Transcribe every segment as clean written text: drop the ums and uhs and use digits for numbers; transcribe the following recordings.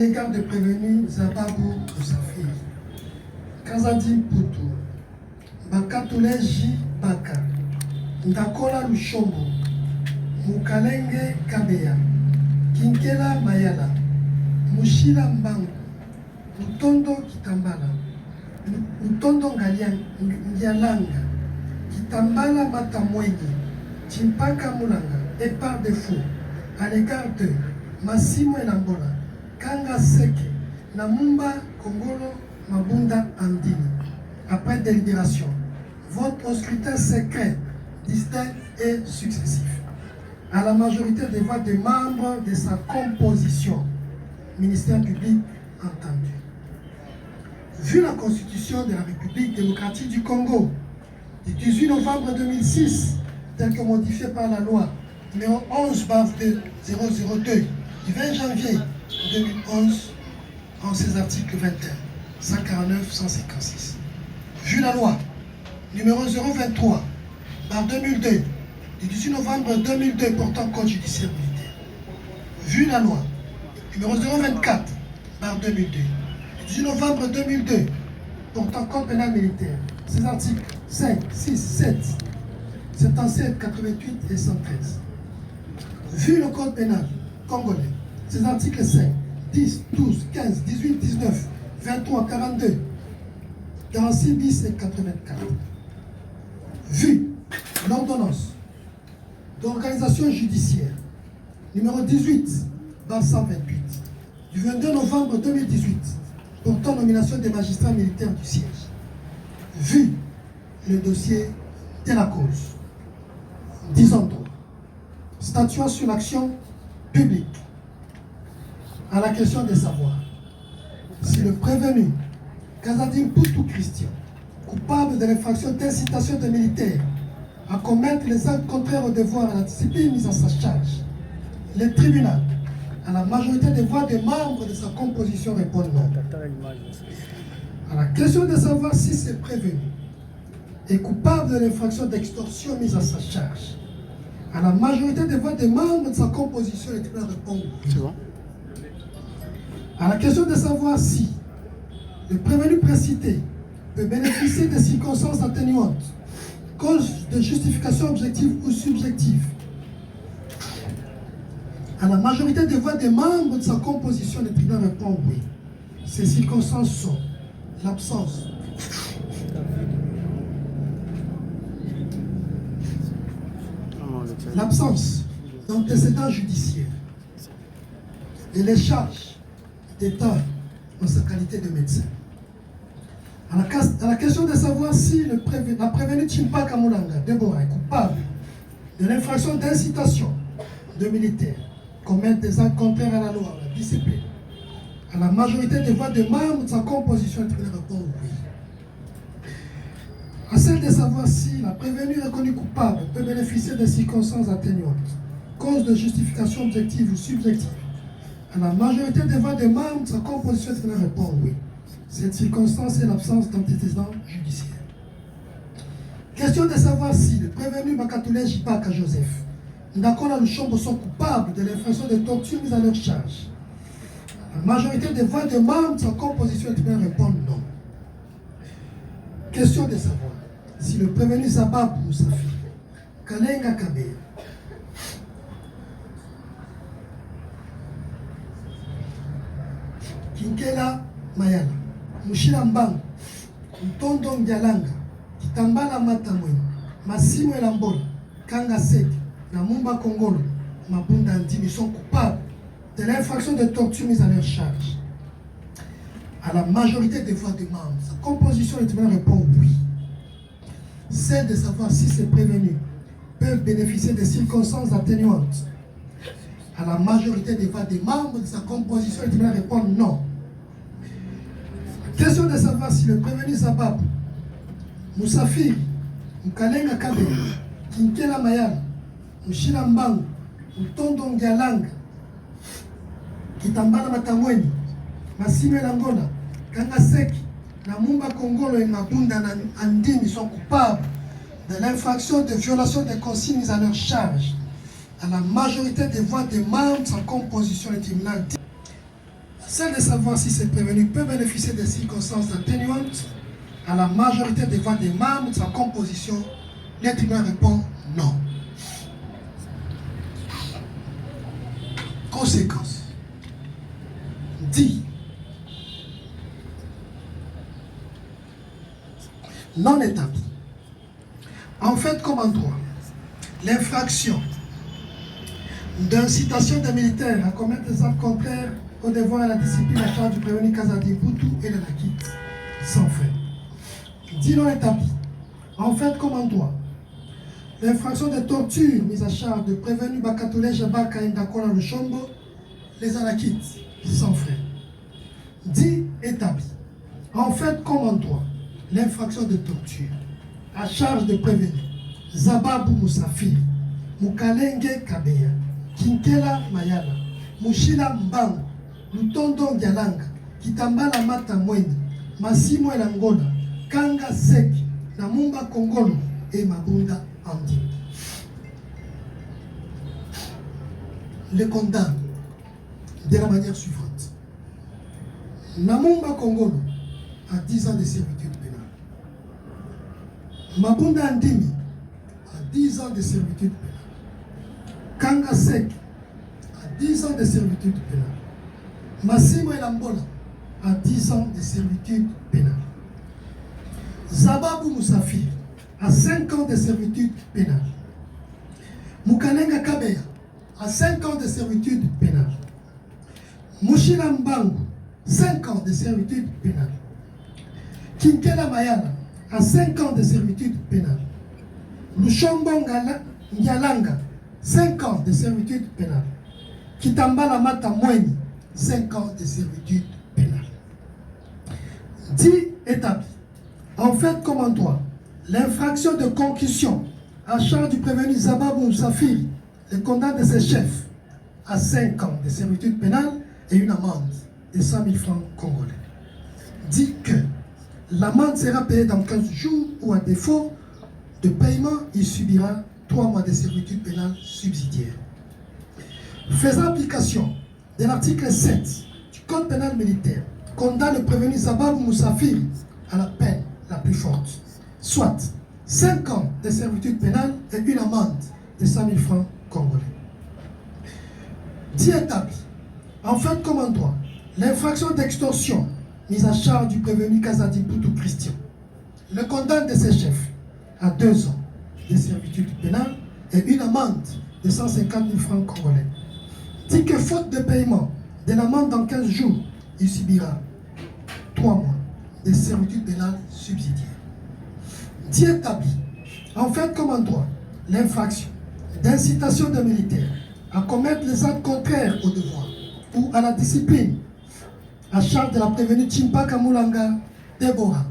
L'égard de prévenu Zababou Moussafiri, Kazadi Poutou, Bakatuleji Baka, Ndakola Lushombo, Mukalenge Kabeya, Kinkela Mayala, Mushila Mbangu, Mutondo Kitambala, Mutondo Ngialanga, Kitambala Matamwenye, Chimpaka Mulanga, et par défaut, à l'égard de Massimo Elambola, Kanga Seke, Namumba Kongolo Mabunda Andini. Après délibération, vote au scrutin secret, distinct et successif. À la majorité des voix des membres de sa composition, ministère public entendu. Vu la Constitution de la République démocratique du Congo du 18 novembre 2006, telle que modifiée par la loi numéro 11/002 du 20 janvier 2011 en ses articles 21, 149, 156. Vu la loi numéro 023/2002 du 18 novembre 2002 portant code judiciaire militaire. Vu la loi numéro 024/2002 du 18 novembre 2002 portant code pénal militaire, ses articles 5, 6, 7, 77, 88 et 113. Vu le code pénal congolais, ses articles 5, 10, 12, 15, 18, 19, 23, 42, 46 bis et 84. Vu l'ordonnance d'organisation judiciaire numéro 18/128 du 22 novembre 2018 portant nomination des magistrats militaires du siège. Vu le dossier de la cause. Disons donc, statuant sur l'action publique à la question de savoir si le prévenu Kazadi Poutou Christian, coupable de l'infraction d'incitation de militaires à commettre les actes contraires au devoir à la discipline mise à sa charge, le tribunal, à la majorité des voix des membres de sa composition, répond non. À la question de savoir si ce prévenu est coupable de l'infraction d'extorsion mise à sa charge, à la majorité des voix des membres de sa composition, le tribunal répond oui. À la question de savoir si le prévenu précité peut bénéficier des circonstances atténuantes, cause de justification objective ou subjective, à la majorité des voix des membres de sa composition, le tribunal répond oui. Ces circonstances sont l'absence d'antécédents judiciaires et les charges d'État en sa qualité de médecin. À la question de savoir si la prévenue Chimpaka Mulanga, Deborah, est coupable de l'infraction d'incitation de militaires commettre des actes contraires à la loi, à la discipline, à la majorité des voix des membres de sa composition, le tribunal répond oui. À celle de savoir si la prévenue reconnue coupable peut bénéficier des circonstances atténuantes, cause de justification objective ou subjective, à la majorité des voix des membres de sa composition, le tribunal répond oui. Cette circonstance est l'absence d'antécédents judiciaires. Question de savoir si le prévenu Bakatoulé Jibaka Joseph, Ndakola Lushombo sont coupables de l'infraction de torture mise à leur charge. La majorité des voix des membres de sa composition, le tribunal répond non. Question de savoir si le prévenu Zababou Moussafiri, Kalenga Kabeya, Kinkela Mayala, Mushila Mbangu, Mutondo Ngialanga, Kitambala Matamweni, Massimo Elambola, Kanga Seke, Namumba Kongolo, Mabunda Andini sont coupables de l'infraction de torture mise à leur charge. À la majorité des voix des membres, sa composition, le tribunal répond oui. Celle de savoir si ces prévenus peuvent bénéficier des circonstances atténuantes. À la majorité des voix des membres de sa composition, le tribunal répond non. Question de savoir si le prévenu Zababou Moussafiri, Mukalenga Kabe, Kinkela Mayala, Mushila Mbangu, Mutondo Ngialanga, Kitambala Matamweni, Massimo Elambola, Kanga Seke, Namumba Kongolo et Mabunda Andini sont coupables de l'infraction de violation des consignes mises à leur charge. À la majorité des voix des membres de sa composition, le tribunal dit C'est de savoir si ces prévenus peuvent bénéficier des circonstances atténuantes à la majorité des voix des membres de sa composition. Le tribunal répond non. Conséquence. Dit. Non établi. En fait, comme en droit, l'infraction d'incitation des militaires à commettre des actes contraires au devoir et à la discipline à charge du prévenu Kazadi Boutou et de la quitte sans fait. Dit non établi. En fait, comme en droit, l'infraction de torture mise à charge de prévenu Bakatole Jabaka Indakona le Chombo, les anakites sans frais. Dit établi. En fait, comme en droit, l'infraction de torture à charge de prévenu Zababu Musafir, Mukalenge Kabeya, Kinkela Mayala, Mushila Mbango, Lutondo Gyalanga, Kitambala Mata Mweni, Massimo Elangola, Kanga Seki, Namumba Kongolo et Mabunda Andi. Les condamne de la manière suivante. Namumba Kongolo a 10 ans de servitude pénale. Mabunda Andimi a 10 ans de servitude pénale. Kanga Seki a 10 ans de servitude pénale. Massimo Elangola a 10 ans de servitude pénale. Zababu Musafir a 5 ans de servitude pénale. Mukalenga Kabeya a 5 ans de servitude pénale. Mushila Mbangu, 5 ans de servitude pénale. Kinkela Mayala a 5 ans de servitude pénale. Lushombo Ngyalanga, 5 ans de servitude pénale. Kitambala Mata Mweni, 5 ans de servitude pénale. Dit établi. En fait, comme en droit, l'infraction de concussion à charge du prévenu Zababou Moussafir, le condamne de ses chefs à 5 ans de servitude pénale et une amende de 100 000 francs congolais. Dit que l'amende sera payée dans 15 jours ou à défaut de paiement, il subira 3 mois de servitude pénale subsidiaire. Faisant application de l'article 7 du Code pénal militaire, condamne le prévenu Zababou Moussafir à la peine la plus forte, soit 5 ans de servitude pénale et une amende de 100 000 francs congolais. Dit établi, en fait comme en droit, l'infraction d'extorsion mise à charge du prévenu Kazadi Boutou Christian, le condamne de ses chefs à 2 ans de servitude pénale et une amende de 150 000 francs congolais. Dit que faute de paiement de l'amende dans 15 jours, il subira 3 mois de servitude pénale subsidiaire. Dit établi, en fait comme en droit, l'infraction d'incitation de militaires à commettre les actes contraires au devoir ou à la discipline à charge de la prévenue Chimpaka Moulanga Deborah,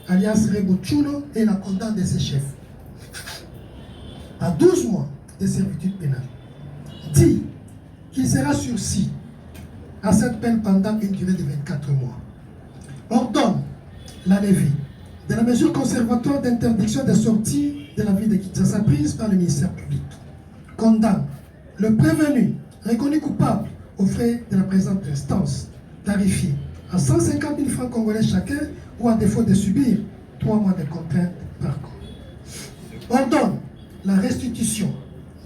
alias Rebochulo, et la condamne de ses chefs à 12 mois de servitude pénale. Dit qu'il sera sursis à cette peine pendant une durée de 24 mois. Ordonne la levée de la mesure conservatoire d'interdiction de sortie de la ville de Kinshasa prise par le ministère public. Condamne le prévenu reconnu coupable aux frais de la présente instance, tarifié à 150 000 francs congolais chacun ou à défaut de subir 3 mois de contrainte par corps. Ordonne la restitution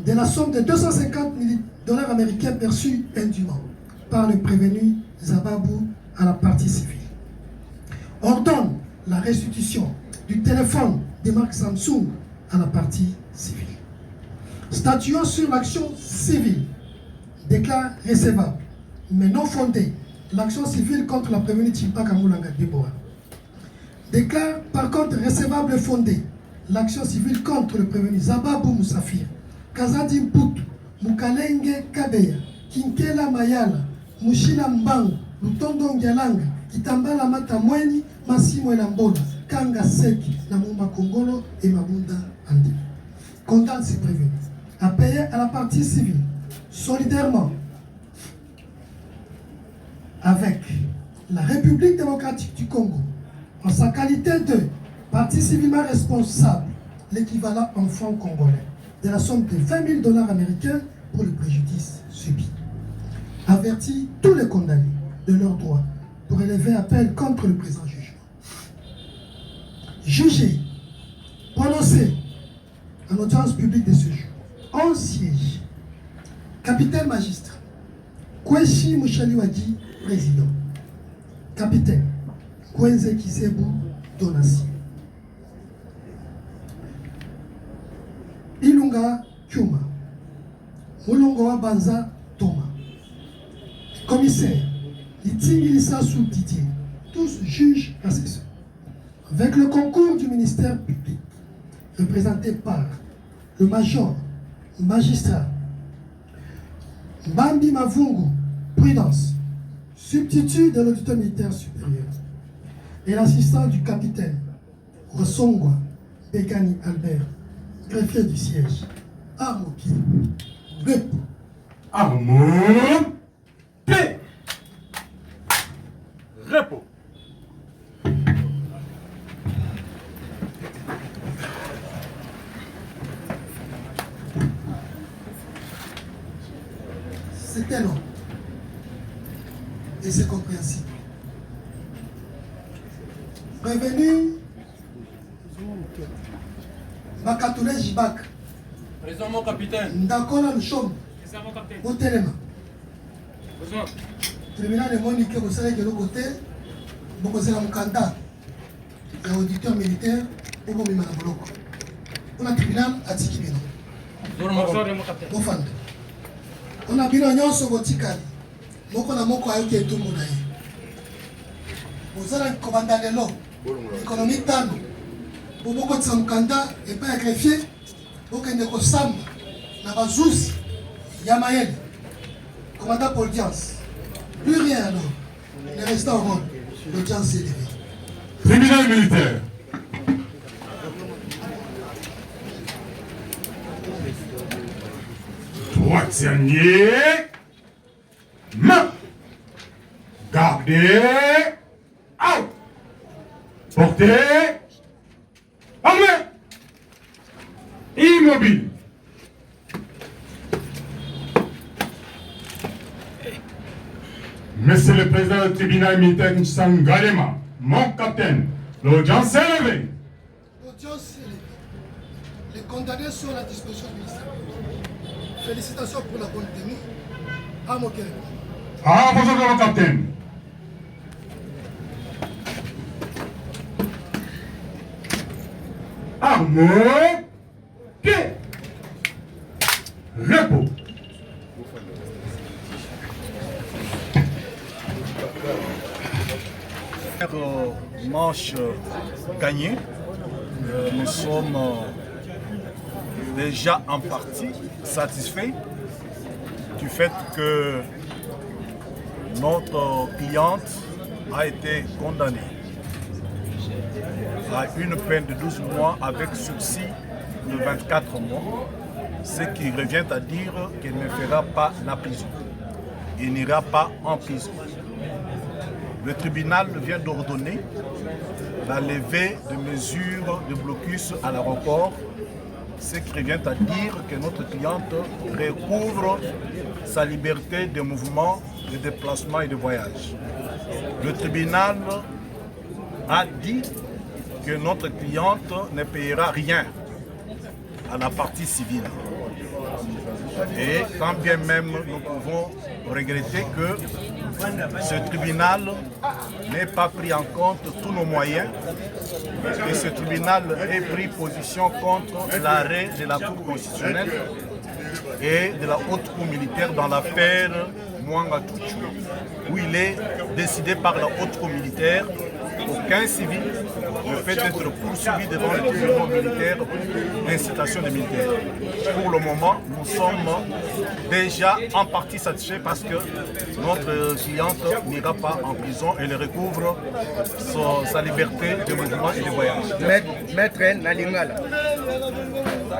de la somme de 250 000 $ américains perçus indûment par le prévenu Zababou à la partie civile. Ordonne la restitution du téléphone de marque Samsung à la partie civile. Statuant sur l'action civile, déclare recevable, mais non fondée, l'action civile contre la prévenue Chimpaka Moulanga Deborah. Déclare par contre recevable et fondée, l'action civile contre le prévenu Zababou Moussafir, Kazadi Mputu, Mukalenge Kabeya, Kinkela Mayala, Mushila Mbangu, Lutondo Ngyalanga, Kitambala Mata Mweni, Massimo Elangola, Kanga Seki, Namumba Kongolo et Mabunda Andi. Condamne ces prévenus à payer à la partie civile, solidairement, avec la République démocratique du Congo, en sa qualité de partie civilement responsable, l'équivalent en francs congolais, de la somme de 20 000 $ américains pour le préjudice subi. Avertit tous les condamnés de leurs droits pour élever appel contre le présent jugement. Jugé, prononcé en audience publique de ce jour, en siège, capitaine magistrat, Kweshi Mushaliwadi, président, capitaine, Kwenze Kisebu, Donasi, Ilunga Kyuma, Mulongoa Banza Thomas, commissaire, Itingilisa Sou Didier, tous juges assesseurs, avec le concours du ministère public, représenté par le major, le magistrat, Bambi Mavungu, prudence, substitut de l'auditeur militaire supérieur, et l'assistant du capitaine, Rosongwa Begani Albert, greffier du siège, arme au pied, repos. Arme au pied. Repos. C'était long. Et c'est compréhensible. Revenu, Bakatoulé Jibak. Présent mon capitaine. Ndakona Lushom. Présent mon capitaine. Motelema. Présent. Tribunal de Monique, vous savez de l'autre côté, vous avez un candidat. Il y a auditeur militaire, vous avez un bloc. On a un tribunal à Tikibino. Bonsoir mon capitaine. Bofand. On a bino nyonso botikali. Moko na moko ayoki etumbu na ye. Bozala komanda lelo. Économie tano. Boboko tsa mukanda epa ya greffier. Bokende kosamba na bazuzi ya mayele. Commandant pour l'audience. Plus rien alors. Il est resté au rôle. L'audience est élevée. Tribunal militaire. Droitier. Main. Gardez. Out. Portez. Armé. Immobile. Monsieur le président du tribunal militaire Nsang Galema, mon capitaine, l'audience est levée. L'audience est levée. Les condamnés sont à la disposition du ministère. Félicitations pour la bonne tenue. À mon cœur. Ah, bonjour, mon capitaine. Arme, pied, repos. Manche gagnée, nous sommes déjà en partie satisfaits du fait que notre cliente a été condamnée à une peine de 12 mois avec sursis de 24 mois, ce qui revient à dire qu'elle ne fera pas la prison. Il n'ira pas en prison. Le tribunal vient d'ordonner la levée de mesures de blocus à l'aéroport, ce qui revient à dire que notre cliente recouvre sa liberté de mouvement, de déplacement et de voyage. Le tribunal a dit que notre cliente ne payera rien à la partie civile. Et quand bien même nous pouvons regretter que ce tribunal n'ait pas pris en compte tous nos moyens, et ce tribunal ait pris position contre l'arrêt de la Cour constitutionnelle et de la haute cour militaire dans l'affaire Mwanga Tuchu, où il est décidé par la haute cour militaire qu'aucun civil ne peut être poursuivi devant le tribunal militaire d'incitation des militaires. Pour le moment, nous sommes déjà en partie satisfaits parce que notre cliente n'ira pas en prison et elle recouvre sa liberté de mouvement et de voyage. Maître Nalingala.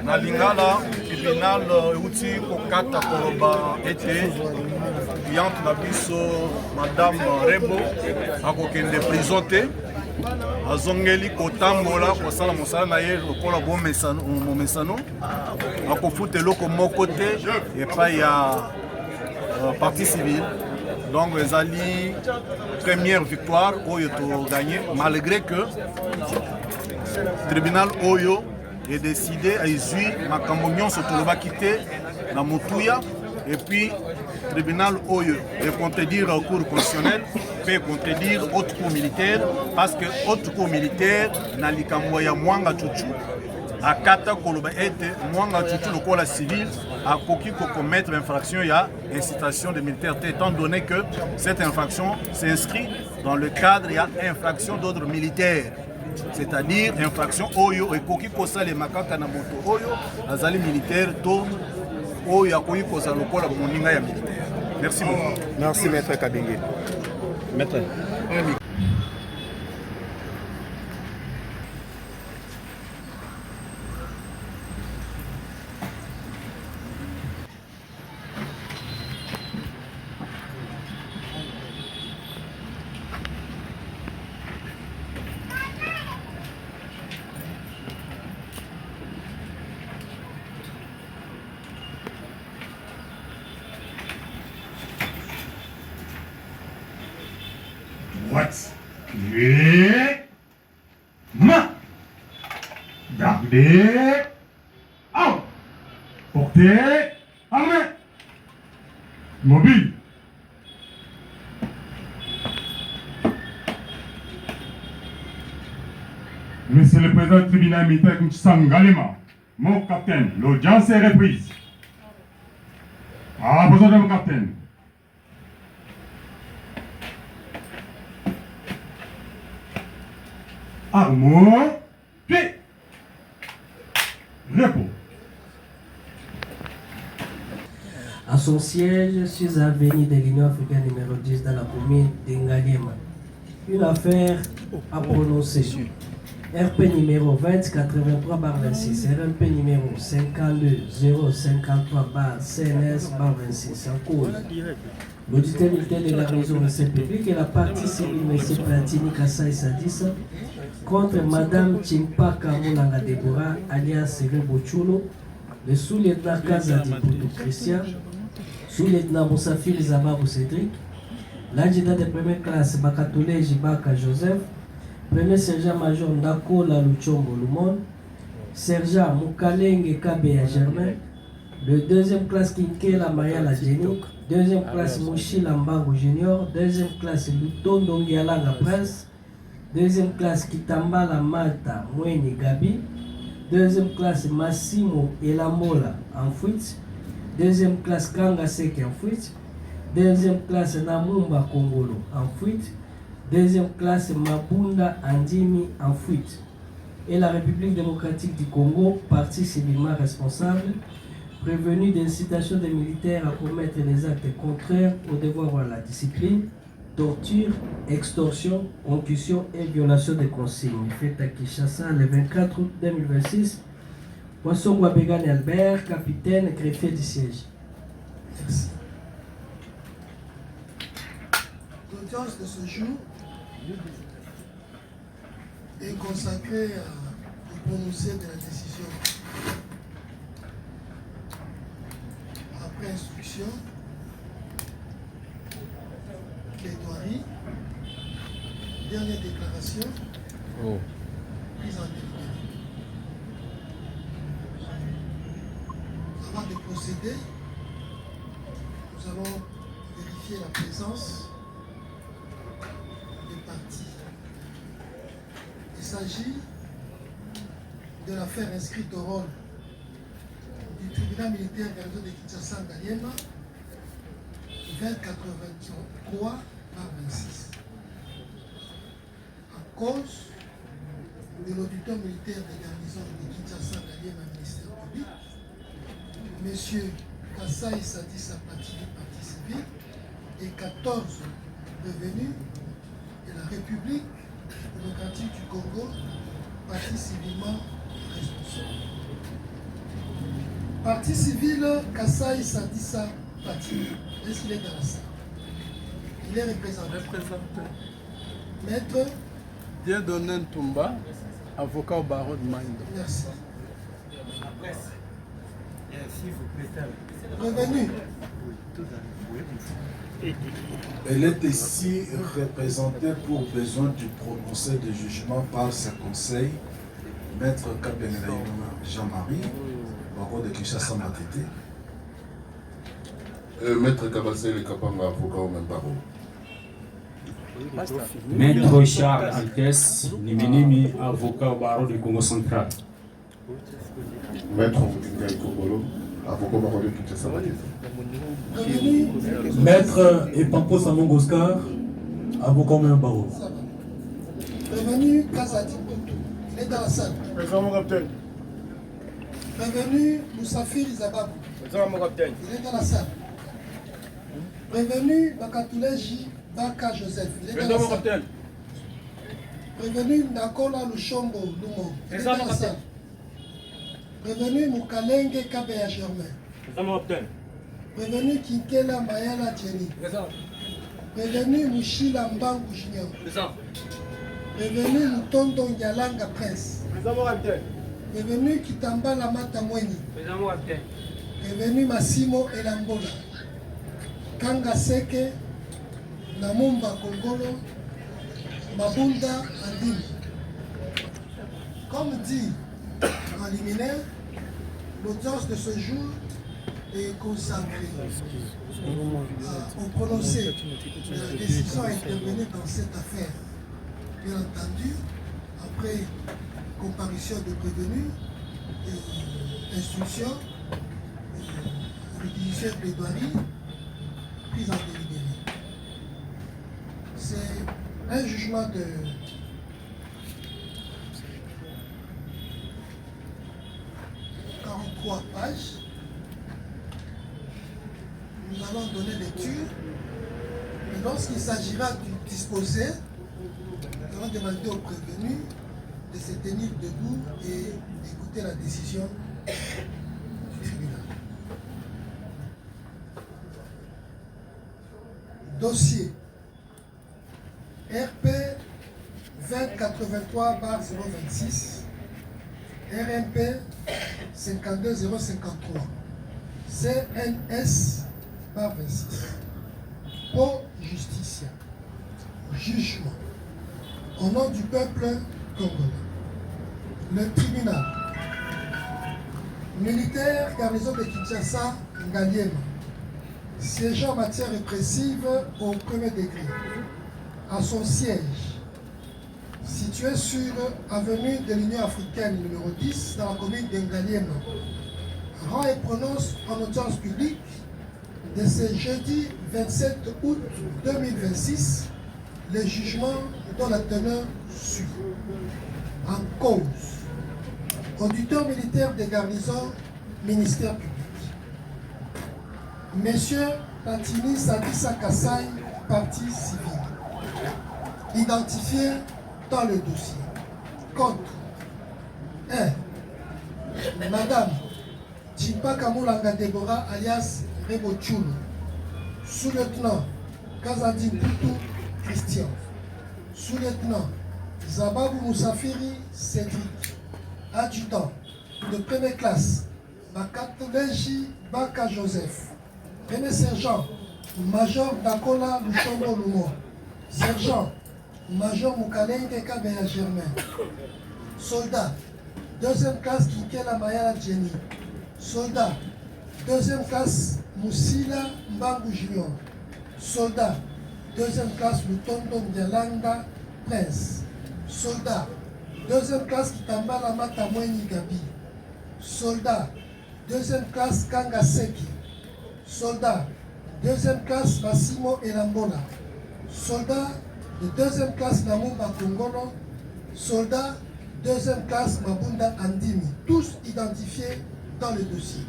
Nalingala, tribunal outil kokata koloba ete cliente na biso Madame Rebo akokende prison te. Azongeli kotambola kosala mosala na ye lokola bomesano akofuta eloko moko te epai ya partie civile. Donc, ezali première victoire oyo to gagné malgré que le tribunal oyo est décidé à izui makambo nyonso toloba quitter na motuya et puis tribunal oyo et contredire au cours constitutionnel peut contredire haute cour militaire parce que haute cour militaire na likambo ya mwanga chuchu akata koloba ete mwanga chuchu lokola civil akoki ko commettre infraction ya incitation de militaire étant donné que cette infraction s'inscrit dans le cadre ya infraction d'ordre militaire, c'est-à-dire infraction oyo ekoki kosala makaka na moto oyo azali militaire to oyo akoki kosala lokola moninga ya militaire. Merci beaucoup. Merci Maître Kabenge. Maître. Droite. Clé. Main. Gardez. Out. Portez. Armée. Mobile. Monsieur le Président du tribunal militaire Kinshasa Ngalema, mon capitaine, l'audience est reprise. À besoin de mon capitaine. Armes, pied, repos. À son siège, sur l'avenue de l'Union africaine numéro 10 dans la commune d'Engaliema. Une affaire à prononcer. RP numéro 2083-26, RMP numéro 52-053-CNS-26 en cause. L'auditeur militaire de la garnison de cette publique et la partie civile M. Platini Kassai Sadissa contre Madame Chimpaka Moulanga Deborah alias Séré Bochulo, le sous-lieutenant Kazadi Poutou Christian, sous-lieutenant Moussafil Zababou Cédric, l'adjudant de première classe Bakatole Jibaka Joseph, premier sergent-major Ndakola Luchombo Lumon, sergent Moukalenge Kabeya Germain, le deuxième classe Kinkela Mayala Jenny, deuxième classe Mouchi Lambango Junior, deuxième classe Lutondo Ngialanga Prince, deuxième classe Kitambala Malta Mweni Gabi, deuxième classe Massimo Elambola en fuite, deuxième classe Kanga Seke en fuite, deuxième classe Namumba Kongolo en fuite, deuxième classe Mabunda Andimi en fuite. Et la République démocratique du Congo, partie civilement responsable, prévenue d'incitation des militaires à commettre des actes contraires au devoir à la discipline, torture, extorsion, concussion et violation des consignes. Fait à Kinshasa le 24 août 2026. Poisson Wabegane Albert, capitaine, greffier du siège. Merci. L'audience de ce jour est consacrée au prononcé de la décision. Après instruction, plaidoirie, dernière déclaration, prise en délibéré. Avant de procéder, nous allons vérifier la présence des parties. Il s'agit de l'affaire inscrite au rôle du tribunal militaire garnison de Kinshasa Ngaliema 2083/26 à cause de l'auditeur militaire de garnison de Kinshasa Ngaliema ministère public, M. Kassai Sadissa Patini, partie civile, et 14 devenus de la République démocratique du Congo, partie civilement responsable. Partie civile, Kassai Sadissa Patini. Est-ce qu'il est dans la salle? Il est représenté. Maître Dieudonné Ntumba, avocat au barreau de Maïndo. Merci. Revenu. Elle est ici représentée pour besoin du prononcé de jugement par ce conseil, Maître Kabenelaïma Jean-Marie, barreau de Kinshasa Matete. Maître Kabasele Kapanga, avocat au même barreau. Maître Charles Altes Niminimi, avocat au barreau du Congo central. Maître Moukinga Kogolo, avocat au barreau de Kinshasa Matete. Maître Epampo Samong Oscar, avocat au même barreau. Prévenu Kazadi Moutou, il est dans la salle. Présent, mon capitaine. Prévenu Moussafir Izababou, Présent, mon capitaine. il est dans la salle. Prévenu Bakatuleji Baka Joseph, il est dans Présent, la mon salle. capitaine. Prévenu Nakola Lushombo Lumo, il est Présent, dans mon la salle. capitaine. Prévenu Moukalenge Kabeya Germain. Présent, mon capitaine. Prévenu Kinkela Mayala Jenny. Présent. Prévenu Mouchila Mbangu Junior. Présent. Prévenu Mutondo Nyalanga Prince. Présent, mon capitaine. Prévenu Kitambala Matamweni. Présent, mon capitaine. Prévenu Massimo Elambola. Kanga Seke. Namumba Kongolo. Mabunda Andimi. Comme dit en liminaire, l'audience de ce jour est consacrée au prononcé de la décision à intervenir dans cette affaire. Bien entendu, après comparution de prévenus, instruction, réquisition de plaidoirie, prise en délibéré. C'est un jugement de 43 pages. Nous allons donner lecture. Et lorsqu'il s'agira de disposer, nous allons demander aux prévenus de se tenir debout et d'écouter la décision du tribunal. Dossier RP 2083/026 RMP 52053 CNS/26 Pour Justicia. Jugement. Au nom du peuple congolais. Le tribunal. Militaire, garnison de Kinshasa, Ngaliema. Siégeant en matière répressive au premier degré. À son siège, situé sur avenue de l'Union africaine numéro 10 dans la commune de Ngaliema, rend et prononce en audience publique de ce jeudi 27 août 2026 le jugement dont la teneur suit. En cause, auditeur militaire des garnisons, ministère public. Monsieur Tantini Sadissa Kassai, partie civile. Identifié dans le dossier. Contre 1. Madame Chimpaka Moulanga Deborah alias Rebo Tchoulou. Sous-lieutenant Kazadi Poutou Christian. Sous-lieutenant Zababou Moussafiri Cédric. Adjudant de première classe Bakatuleji Baka Joseph. Premier sergent Major Dakola Lushombo Lumo. Sergent Major Moukalenge Kabeya Germain. Soldat deuxième classe Kinkela Mayala Jenny. Soldat deuxième classe Moussila Mbangu Junior. Soldat deuxième classe Mutondo Nyalanga Prince. Soldat deuxième classe Kitambala Matamweni Gabi. Soldat deuxième classe Kanga Seki. Soldat deuxième classe Massimo Elambola. Soldat de deuxième classe Namumba Kongolo. Soldat deuxième classe Mabunda Andimi. Tous identifiés dans le dossier.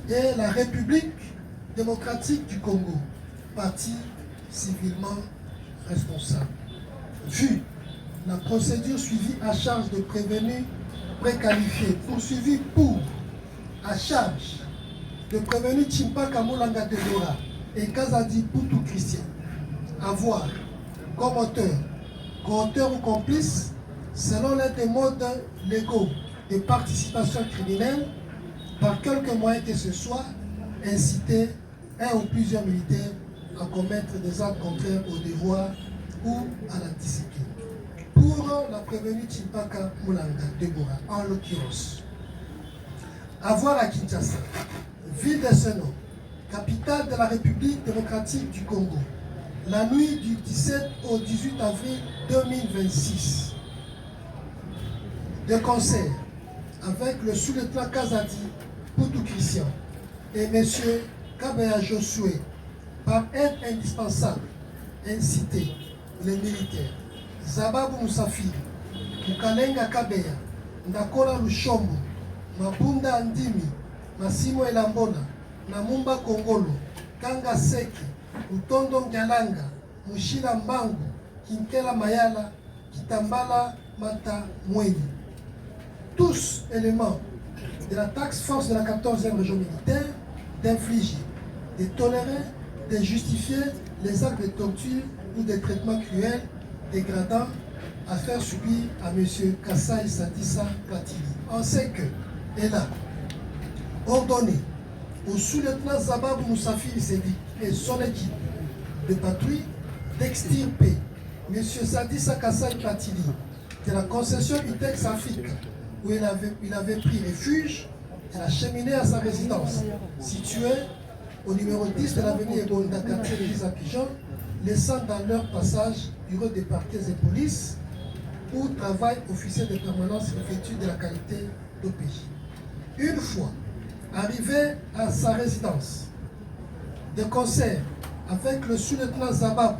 Et la République démocratique du Congo, partie civilement responsable. Vu la procédure suivie à charge de prévenus préqualifiés, poursuivi pour à charge de prévenus Chimpaka Moulanga Deborah et Kazadi Poutou Christian, avoir comme auteur ou complice, selon l'un des modes légaux de participation criminelle, par quelque moyen que ce soit, inciter un ou plusieurs militaires à commettre des actes contraires au devoir ou à la discipline. Pour la prévenue Chimpaka Moulanga Deborah, en l'occurrence, avoir à Kinshasa, ville de Seno, capitale de la République démocratique du Congo, la nuit du 17 au 18 avril 2026, de concert avec le sous-lieutenant Kazadi Poutou Christian et M. Kabeya Josué, par aide indispensable, inciter les militaires Zababu Musafiri, Mukalenga Kabeya, Ndakola Lushombo, Mabunda Andimi, Massimo Elambona, Namumba Kongolo, Kanga Seke, Utondo Ngalanga, Mushila Mbangu, Kinkela Mayala, Kitambala Mata Mwenyi. Tous éléments de la taxe force de la 14e région militaire d'infliger, de tolérer, de justifier les actes de torture ou des traitements cruels, dégradants à faire subir à M. Kassaï Sadissa Platini. On sait que, et là, ordonné au sous-lieutenant Zababou Moussafiri Sédik et son équipe de patrouille d'extirper M. Sadissa Kassaï Platini de la concession Itex Afrique où il avait pris refuge et l'a cheminé à sa résidence située au numéro 10 de l'avenue Ebonda, quartier de à Pigeon, laissant dans leur passage bureau des parquets et police où travaille officier de permanence revêtu de la qualité d'OPJ. Une fois arrivé à sa résidence, de concert avec le sous-lieutenant Zabab,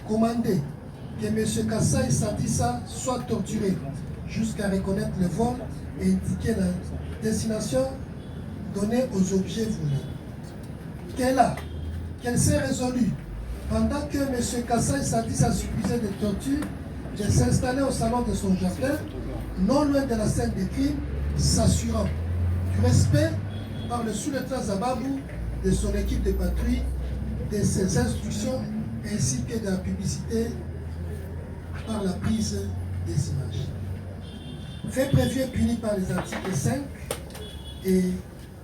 commandé que M. Kassaï Sadissa soit torturé jusqu'à reconnaître le vol et indiquer la destination donnée aux objets volés. Qu'elle s'est résolue, pendant que M. Kassaï Sadissa subissait des tortures, de s'installer au salon de son jardin, non loin de la scène des crimes, s'assurant du respect par le sous-lieutenant Zababou de son équipe de patrouille, de ses instructions ainsi que de la publicité par la prise des images. Fait prévu et puni par les articles 5 et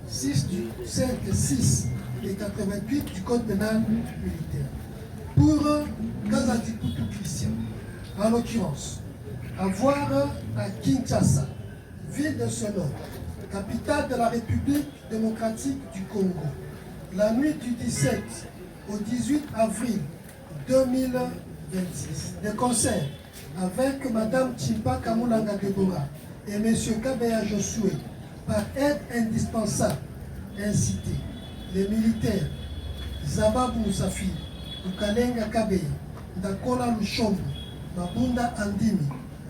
6 et 88 du Code pénal militaire. Pour Kazadi Poutou Christian, en l'occurrence, avoir à Kinshasa, ville de ce nom, capitale de la République démocratique du Congo, la nuit du 17 au 18 avril 2026, de concert avec Mme Chimpaka Moulanga Deborah et M. Kabeya Josué, par aide indispensable, inciter les militaires Zababou Moussafiri, Mukalenga Kabeya, Ndakola Lushombo, Mabunda Andimi,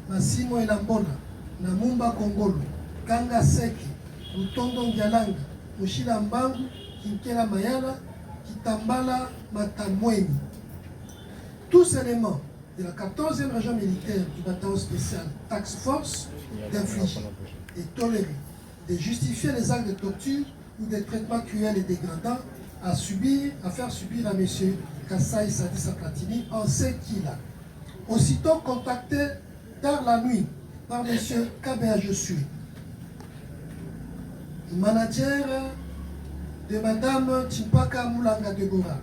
Massimo Elambona, Namumba Kongolo, Kanga Seke, Lutondo Ngalanga, Mushila Mbangu, Kinkela Mayala, Kitambala Matamweni. Tous éléments de la 14e région militaire du bataillon spécial Tax Force d'infliger et tolérer, de justifier les actes de torture ou des traitements cruels et dégradants à faire subir à M. Kassaï Sadissa Platini, on sait qu'il a. Aussitôt contacté tard la nuit par M. Kabeya Josué, manager de Mme Chimpaka Moulanga Deborah,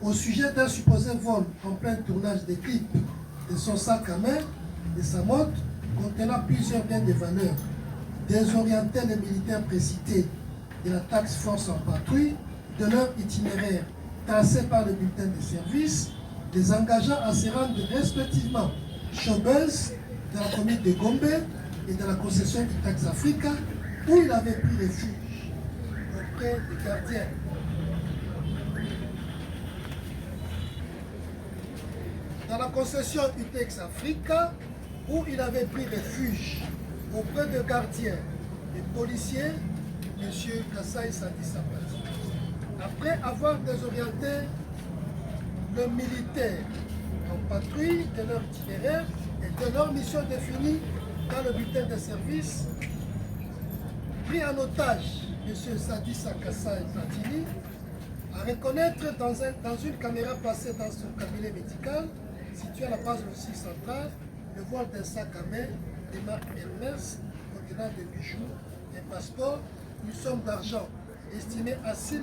au sujet d'un supposé vol en plein tournage des clips de son sac à main, de sa moto, contenant plusieurs biens de valeur, désorienter les militaires précités de la taxe force en patrouille, de leur itinéraire tracé par le bulletin de service, les engageant à se rendre respectivement Chobez, de la commune de Gombe et de la concession du Tax Africa, où il avait pris refuge auprès des gardiens. Dans la concession UTEX Africa, où il avait pris refuge auprès de gardiens et policiers, M. Kassaï Sadissa Platini. Après avoir désorienté le militaire en patrouille de leur itinéraire et de leur mission définie dans le bulletin de service, pris en otage M. Sadissa Kassaï Platini, à reconnaître dans une caméra placée dans son cabinet médical, situé à la base de l'office central, le vol d'un sac à main des marques Hermès, contenant des bijoux, un passeport, une somme d'argent estimée à $6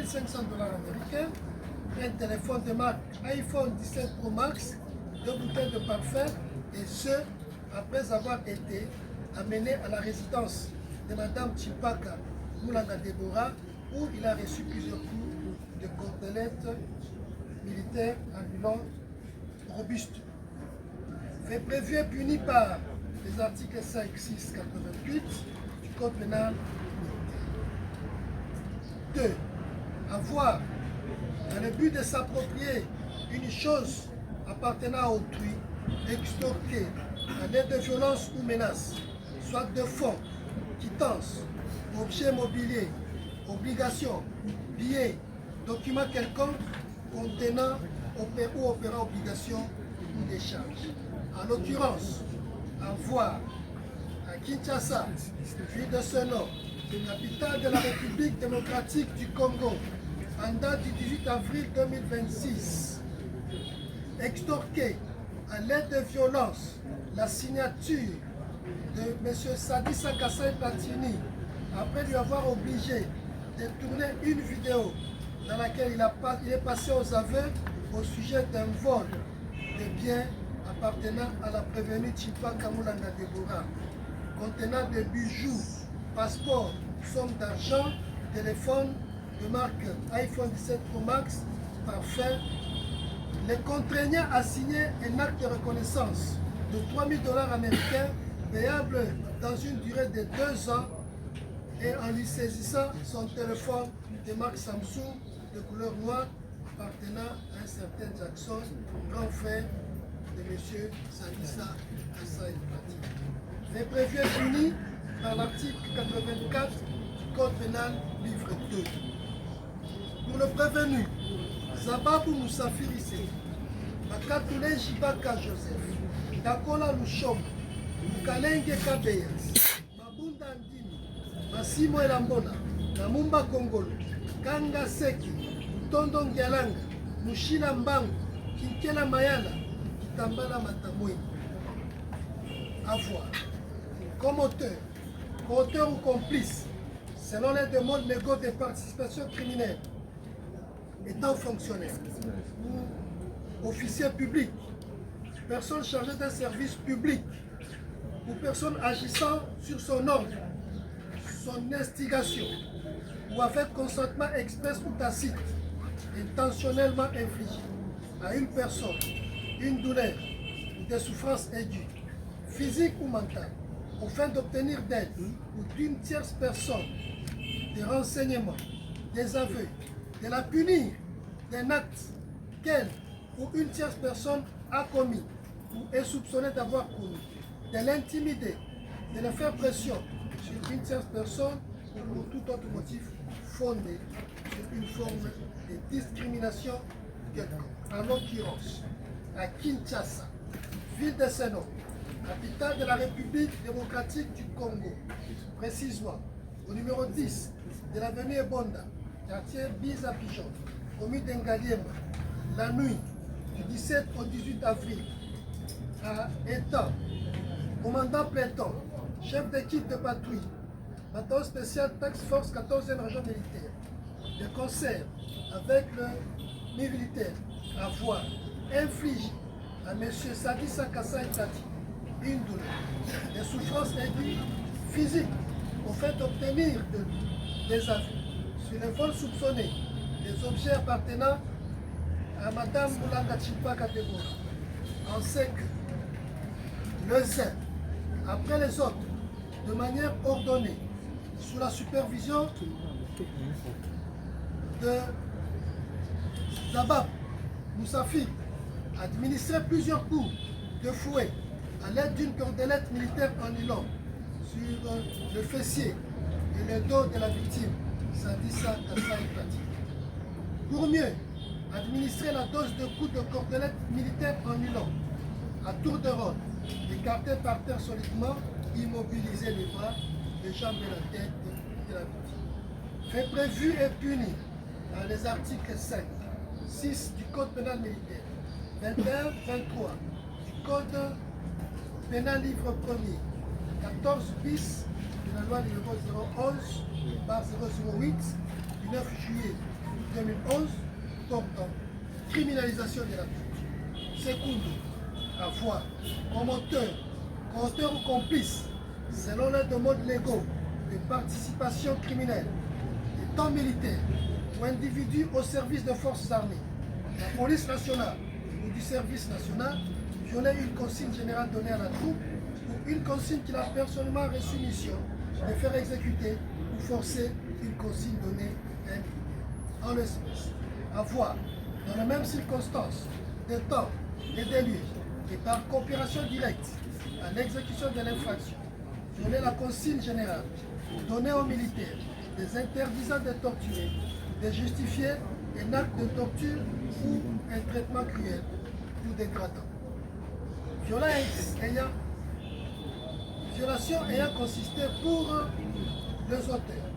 500 américains, un téléphone de marque iPhone 17 Pro Max, 2 bouteilles de parfum, et ce, après avoir été amené à la résidence de Madame Chimpaka Moulanga Deborah, où il a reçu plusieurs coups de cordelettes militaires ambulants robustes. Fait prévu et puni par les articles 5, 6, 88 du Code pénal. 2. Avoir, dans le but de s'approprier une chose appartenant à autrui, extorquer à l'aide de violence ou menaces, soit de fonds, quittances, objets mobiliers, obligations, billets, documents quelconques contenant ou opérant obligation ou décharge. En l'occurrence, avoir à Kinshasa, ville de ce nom, capitale de la République démocratique du Congo, en date du 18 avril 2026, extorquer à l'aide de violence la signature de M. Sadissa Kassai Platini après lui avoir obligé de tourner une vidéo dans laquelle il est passé aux aveux au sujet d'un vol de biens appartenant à la prévenue Chimpaka Moulanga Deborah, contenant des bijoux, passeports, sommes d'argent, téléphone de marque iPhone 17 Pro Max, parfum, les contraignant à signer un acte de reconnaissance de 3 000 $ américains payable dans une durée de 2 ans et en lui saisissant son téléphone de marque Samsung de couleur noire appartenant à un certain Jackson, grand frère de M. Sadissa Kassai Platini. Fait prévu et puni par l'article 84 du Code pénal, livre 2. Pour le prévenu, Zababou Moussafir Issé, Makatoulé Jibaka Joseph, Dakola Louchom, Mukalenge Kabeya, Mabunda Ndimi, Massimo Elambona, Namumba Kongolo, Kanga Seki, Mutondo Ngialanga, Mushila Mbangu, Kinkela Mayala, Kitambala Matamoi. Avoir comme auteur ou complice, selon les demandes légaux de participation criminelle, étant fonctionnaire ou officier public, personne chargée d'un service public ou personne agissant sur son ordre, son instigation ou avec consentement express ou tacite, intentionnellement infligé à une personne une douleur ou des souffrances aiguës, physiques ou mentales, au fin d'obtenir d'aide ou d'une tierce personne des renseignements, des aveux, de la punir d'un acte qu'elle ou une tierce personne a commis ou est soupçonnée d'avoir commis, de l'intimider, de la faire pression sur une tierce personne ou pour tout autre motif fondé sur une forme de discrimination quelconque. En l'occurrence, à Kinshasa, ville de ce nom, capitale de la République démocratique du Congo, précisément au numéro 10 de l'avenue Ebonda, quartier Biza Pigeon, commune d'Engaliema, la nuit du 17 au 18 avril, à étant commandant Pléton, chef d'équipe de patrouille, bataillon spécial Task Force 14e région militaire, de concert avec le militaire, avoir infligé à M. Sadissa Kassai Platini une douleur, des souffrances aiguës physiques au fait d'obtenir de lui des avis sur les vols soupçonnés des objets appartenant à Mme Moulanga Chimpaka Deborah. On sait que les uns après les autres, de manière ordonnée, sous la supervision de Zabab Moussafi, administrait plusieurs coups de fouet à l'aide d'une cordelette militaire en nylon sur le fessier et le dos de la victime, Sadissa Kassai Platini. Pour mieux administrer la dose de coups de cordelette militaire en nylon, à tour de rôle, écarté par terre solidement, immobiliser les bras, les jambes et la tête de la victime. Fait prévu et puni dans les articles 5, 6 du Code pénal militaire, 21, 23 du Code pénal livre 1er, 14 bis de la loi numéro 011 par 008 du 9 juillet 2011 portant criminalisation de la torture. Secondo, avoir comme auteur ou complice, selon les demandes légaux de participation criminelle, des temps militaires ou individus au service de forces armées, de la police nationale ou du service national, violer une consigne générale donnée à la troupe ou une consigne qu'il a personnellement reçue mission de faire exécuter ou forcer une consigne donnée à un militaire. En l'espèce, avoir, dans les mêmes circonstances, de temps et de lieu, et par coopération directe à l'exécution de l'infraction, violer la consigne générale donnée aux militaires des interdisant de torturer, de justifier un acte de torture ou un traitement cruel ou dégradant. Violation ayant consisté pour les auteurs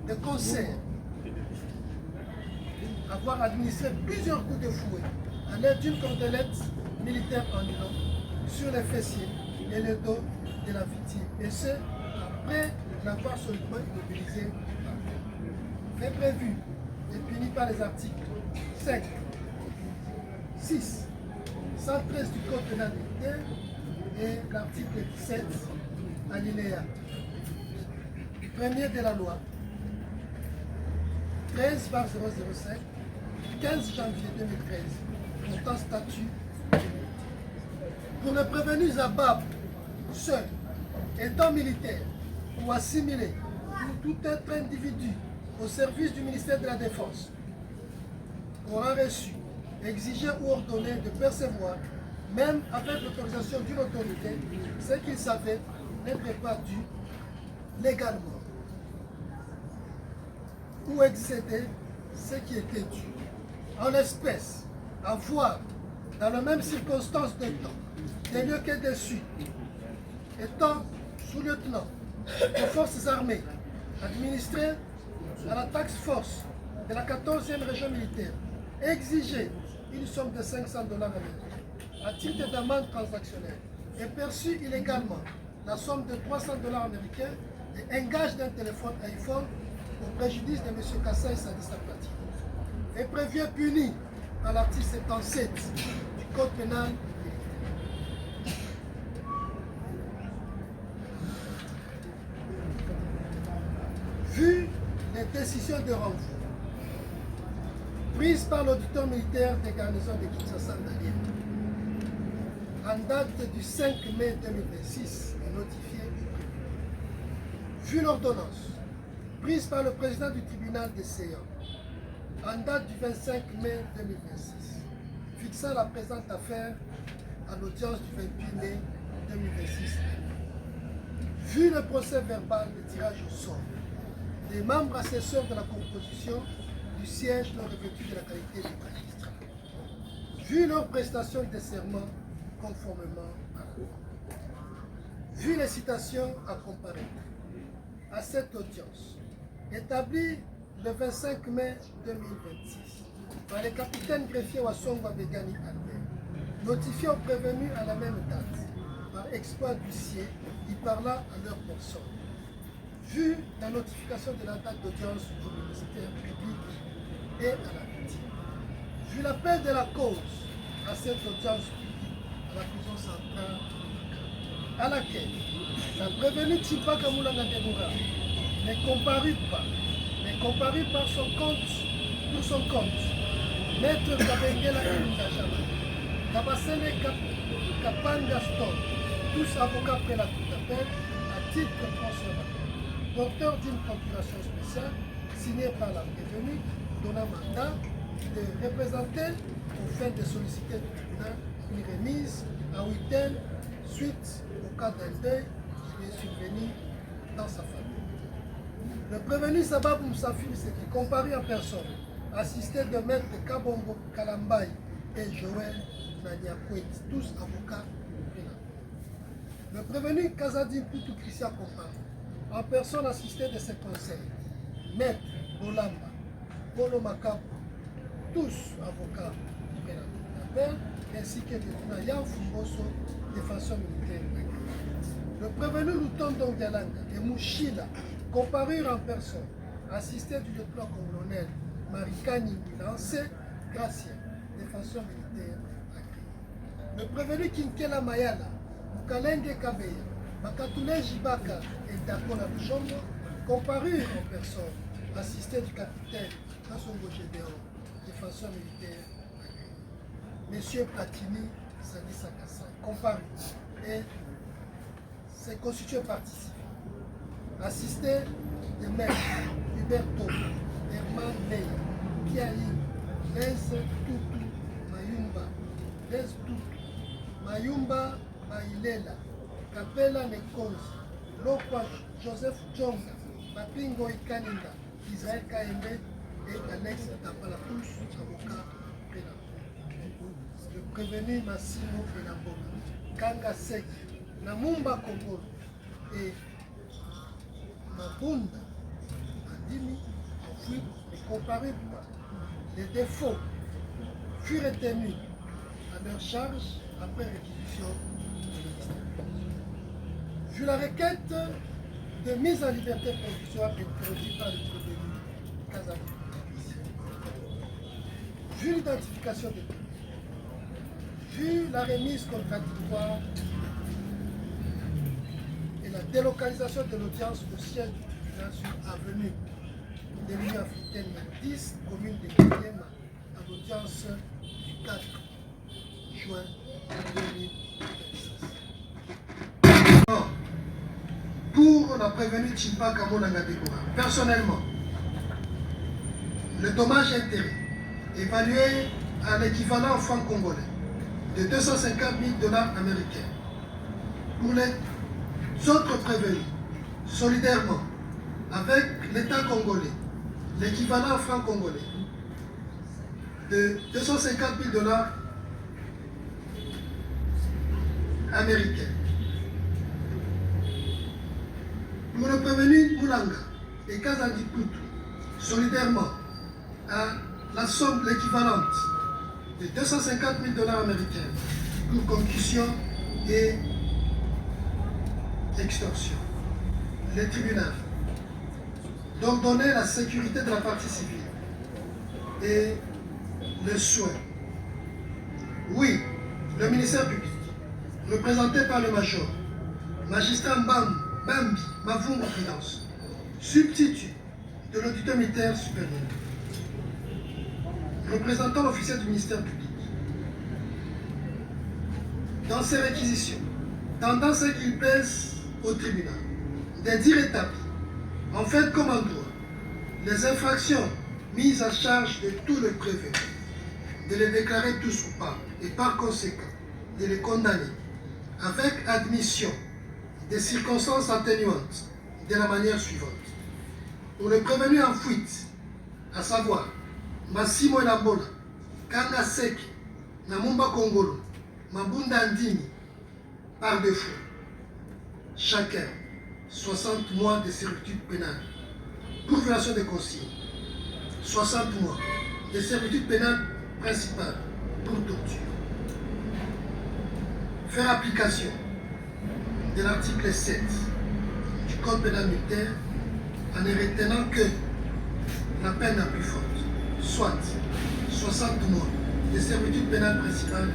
de concert avoir administré plusieurs coups de fouet à l'aide d'une cordelette militaire en nylon sur les fessiers et le dos de la victime, et ce, après l'avoir solidement immobilisé par terre. Fait prévu et puni par les articles 5, 6, 113 du Code pénal militaire et l'article 17, alinéa 1er de la loi 13/005, 15 janvier 2013, portant statut pour les prévenus à Bab, seuls, étant militaires ou assimilés, ou tout autre individu au service du ministère de la Défense, aura reçu, exigé ou ordonné de percevoir, même avec l'autorisation d'une autorité, ce qu'il savait n'être pas dû légalement, ou excéder ce qui était dû. En l'espèce, avoir, dans la même circonstance de temps, des lieux que dessus, étant sous-lieutenant aux forces armées, administré à la task force de la 14e région militaire, exiger une somme de 500 $ américains à titre d'amende transactionnelle et perçu illégalement la somme de 300 $ américains et un gage d'un téléphone iPhone au préjudice de M. Kassai Sadissa Platine, est prévu et puni à l'article 77 du Code pénal militaire. Vu les décisions de renvoi prises par l'auditeur militaire des garnisons de Kinshasa en date du 5 mai 2026 et notifiée, vu l'ordonnance prise par le président du tribunal des Séants en date du 25 mai 2026, fixant la présente affaire à l'audience du 28 mai 2026, vu le procès verbal de tirage au sort des membres assesseurs de la composition du siège non revêtu de la qualité de magistrat, vu leur prestation de serment conformément à la loi, vu les citations à comparer à cette audience, établie le 25 mai 2026 par le capitaine greffier Wassongwa Begani Albert, notifié aux prévenus à la même date par exploit d'huissier y parla à leur personne, vu la notification de la date d'audience au ministère public et à la victime, vu l'appel de la cause à cette audience publique à la prison centrale à laquelle la prévenue Tsipaka Moulanga Demoura ne comparut par son compte, Maître Kabengela Inunajama, Kabasele Kapan Gaston, tous avocats près la cour d'appel, à titre transférable, porteur d'une procuration spéciale signée par la prévenue, donnant mandat de représenter au fait de solliciter du tribunal une remise à Witten suite au cas d'un deuil qui lui est survenu dans sa famille. Le prévenu Sabab Moussafir, qui comparit en personne, assisté de maître Kabongo Kalambay et Joël Naniakwet, tous avocats pénals. Le prévenu Kazadi Poutou Christian Kompari, en personne assisté de ses conseils, maître Bolamba, Polo Makabu, tous avocats pénals, ainsi que le Yan Fumboso, défenseur militaire. Le prévenu Louton Dongalanga et Mouchila comparurent en personne, assisté du lieutenant-colonel Marikani Milancé Gracien défenseur militaire agréé. Le prévenu Kinkela Mayala, Mukalenge Kabeya, Makatule Jibaka et Dakola Luchombo comparurent en personne, assistés du capitaine Kassongo Gédéon, défenseur militaire agréé. Monsieur Platini Sadi Sakassa comparut et s'est constitué partie civile. Assisté de maîtres Huberto, Herman Meya, Kiaï, Les Tutu, Mayumba, Les Tutu, Mayumba, Mailela, Kapela Nekozi, Lokwa Joseph Djonga, Mapingo Ikaninga, Israël Kaembe et Alex Tapala, tous avocats pénal. Le prévenu Massimo Penambona, Kanga Sek, Namumba Kongolo et Mabunda Andimi en fuite et comparé. Les défauts furent retenus à leur charge après réquisition du ministère. Vu la requête de mise en liberté provisoire introduite par le prévenu Kazali, vu l'identification des prévenus, vu la remise contradictoire et la délocalisation de l'audience au siège du tribunal sur avenue de l'Union africaine 10, commune de Kiliema, à l'audience du 4 juin 2026. Pour la prévenue Chimpa Kamonanga Debora, personnellement, le dommage intérêt évalué à l'équivalent franc congolais de 250 000 $ américains. Pour les autres prévenus, solidairement, avec l'État congolais, l'équivalent franc congolais de 250 000 $ américains. Pour le prévenu Moulanga et Kazandi Poutou, solidairement à la somme l'équivalente de 250 000 $ américains pour concussion et extorsion. Le tribunal d'ordonner la sécurité de la partie civile et le soin. Oui, le ministère public, représenté par le major, magistrat Bambi Mavungo Finance, substitut de l'auditeur militaire supérieur, représentant l'officier du ministère public, dans ses réquisitions, tendant ce qu'il pèse au tribunal, des dires établis, en fait comme en droit, les infractions mises à charge de tous les prévenus, de les déclarer tous coupables et par conséquent de les condamner avec admission des circonstances atténuantes de la manière suivante. Pour les prévenus en fuite, à savoir Massimo Elambola, Kanga Seki, Namumba Kongolo, Mabunda Andini, par défaut, chacun 60 mois de servitude pénale pour violation des consignes, 60 mois de servitude pénale principale pour torture. Faire application de l'article 7 du Code pénal militaire en ne retenant que la peine la plus forte, soit 60 mois de servitude pénale principale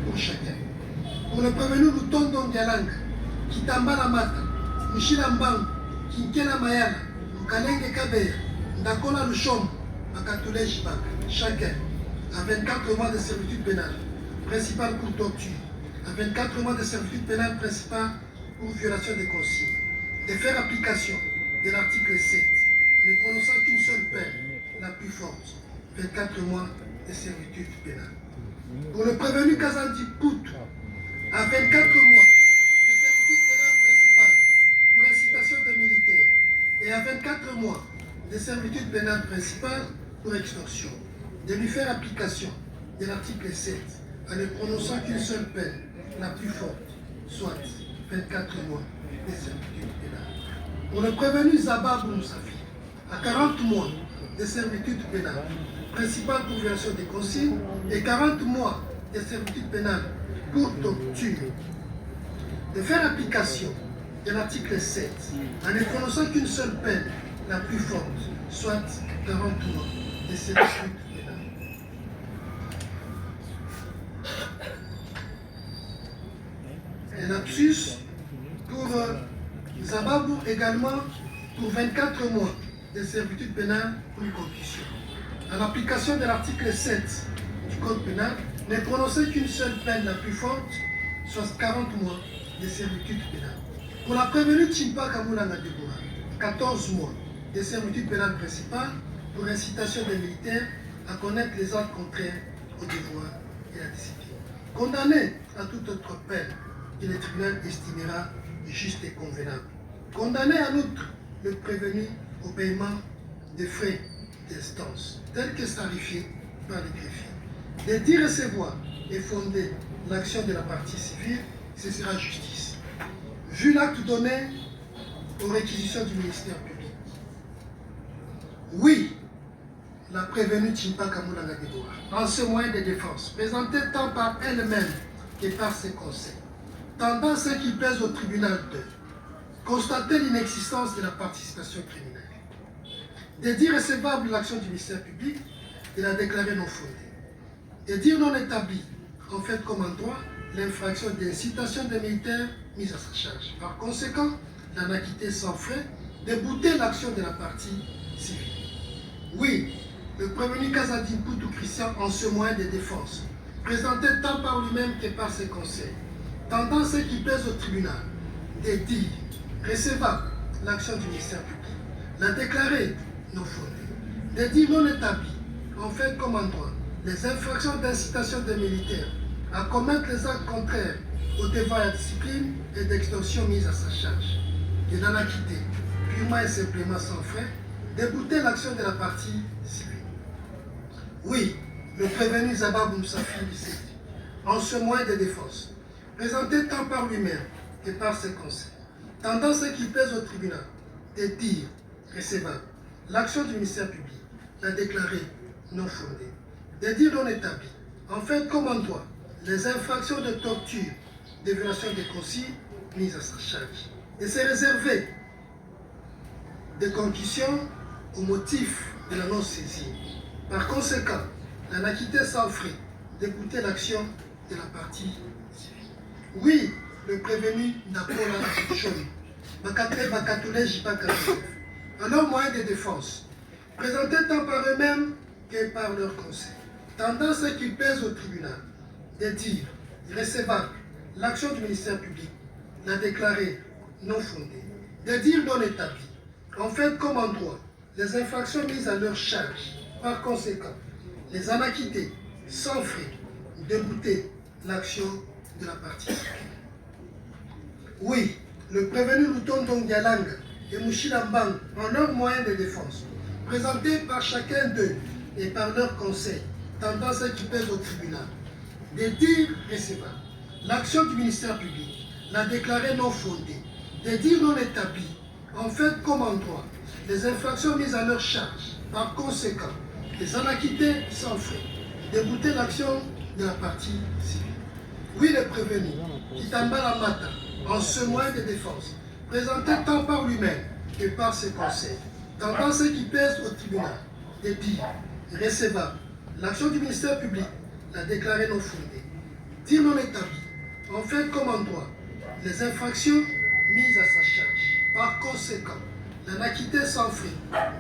pour chacun. Pour le prévenu Lutondo Ndialanga, Kitambala Mata, Mishila Mbangu, Kinkela Mayala, Mukalenge Kabeya, Ndakola Luchombo, Makatule Jibaka, chacun à 24 mois de servitude pénale principale pour torture, à 24 mois de servitude pénale principale pour violation des consignes, de faire application de l'article 7, en ne prononçant qu'une seule peine, la plus forte, 24 mois de servitude pénale. Pour le prévenu Kazandi Poutou, à 24 mois de servitude pénale principale pour incitation de militaires et à 24 mois de servitude pénale principale pour extorsion, de lui faire application de l'article 7 en ne prononçant qu'une seule peine, la plus forte, soit 24 mois de servitude pénale. Pour le prévenu Zababou Moussafi, à 40 mois de servitude pénale principale pour violation des consignes et 40 mois de servitude pénale pour torture, de faire application de l'article 7 en ne prononçant qu'une seule peine, la plus forte, soit 40 mois de servitude pénale. Un lapsus pour Zababou également pour 24 mois de servitude pénale pour une concussion. En application de l'article 7 du Code pénal, n'est prononcée qu'une seule peine la plus forte, soit 40 mois de servitude pénale. Pour la prévenue Chimpa Kamoulanga Deboura, 14 mois de servitude pénale principale pour incitation des militaires à connaître les actes contraires au devoir et à la discipline. Condamné à toute autre peine que le tribunal estimera juste et convenable. Condamné en outre le prévenu au paiement des frais d'instance, tels que starifiés par les greffiers. De dire recevoir et fonder l'action de la partie civile, ce sera justice. Vu l'acte donné aux réquisitions du ministère public. Oui, la prévenue Chimpa Kamoulanga Deboura, en ce moyen de défense, présenté tant par elle-même que par ses conseils, tendant à ce qui pèse au tribunal de constater l'inexistence de la participation criminelle, de dire recevable l'action du ministère public, de la déclarer non fondée, de dire non établie, en fait comme en droit, l'infraction d'incitation des militaires mise à sa charge. Par conséquent, l'en acquitter sans frais, de bouter l'action de la partie civile. Oui, le prévenu Kazadi Poutou Christian en ce moyen de défense, présenté tant par lui-même que par ses conseils, tendant à ce qui pèse au tribunal, de dire recevable l'action du ministère public, la déclarer non fondée, de dire non établie, en fait comme en droit, les infractions d'incitation des militaires à commettre les actes contraires au devoir et à la discipline et d'extorsion mise à sa charge, et d'en acquitter, purement et simplement sans frais, débouter l'action de la partie civile. Oui, le prévenu Zababou Moussafi Bisseti, en ce moyen de défense, présenté tant par lui-même que par ses conseils, tendant ce qui pèse au tribunal, de dire recevable l'action du ministère public, la déclarer non fondée, de dire non établie, en fait comme en droit, les infractions de torture, de violation des consignes mises à sa charge, et s'est réservé de concussion au motif de la non-saisie. Par conséquent, l'en acquitté sans frais d'écouter l'action de la partie civile. Oui, le prévenu Napola Choni, Bakatre Bakatoulé Jipakatoulé, en leur moyen de défense, présenté tant par eux-mêmes que par leurs conseils, tendant ce qui pèse au tribunal, de dire recevable l'action du ministère public, la déclarer non fondée, de dire non établie, en fait comme en droit, les infractions mises à leur charge. Par conséquent, les en acquitter sans frais, débouter l'action de la partie civile. Oui, le prévenu Lutondo Ndialanga et Mouchila Mbang, en leur moyen de défense, présentés par chacun d'eux et par leur conseil, tendant ce qui pèse au tribunal, de dire recevable l'action du ministère public, la déclarer non fondée, de dire non établie, en fait comme en droit, les infractions mises à leur charge. Par conséquent, les en acquitter sans frais, débouter l'action de la partie civile. Oui, le prévenu, Kitambala Mata, en ce moyen de défense, présenté tant par lui-même que par ses conseils, tendant ce qui pèse au tribunal, de dire recevable l'action du ministère public, la déclarer non fondée, dire non établie, en fait comme en droit, les infractions mises à sa charge. Par conséquent, l'en acquitter sans frais,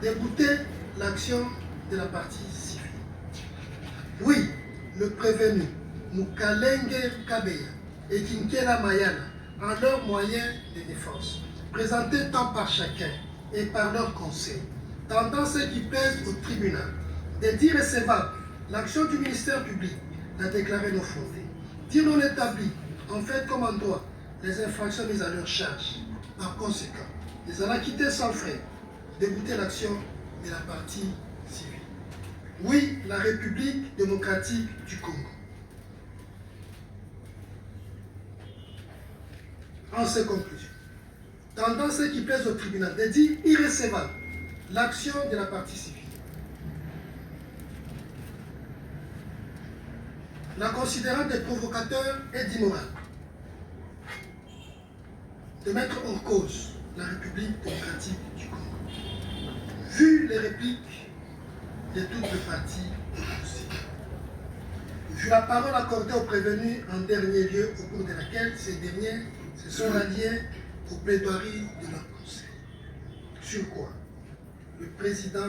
débouter l'action de la partie civile. Oui, le prévenu, Mukalenge Kabeya et Kinkela Mayana, en leurs moyens de défense, présentés tant par chacun et par leurs conseils, tendant ce qui pèse au tribunal, de dire recevable l'action du ministère public, la déclarer non fondée, dire non établie, en fait comme en droit, les infractions mises à leur charge. Par conséquent, les en acquitter sans frais, débouter l'action de la partie civile. Oui, la République démocratique du Congo. En ces conclusions, tendant ce qui pèse au tribunal, de dire irrécevable l'action de la partie civile. La considérant des provocateurs et d'immoral, de mettre hors cause la République démocratique du Congo. Vu les répliques de toutes les parties opposées, Vu la parole accordée aux prévenus en dernier lieu, au cours de laquelle ces derniers se sont ralliés aux plaidoiries de leur conseil. Sur quoi le président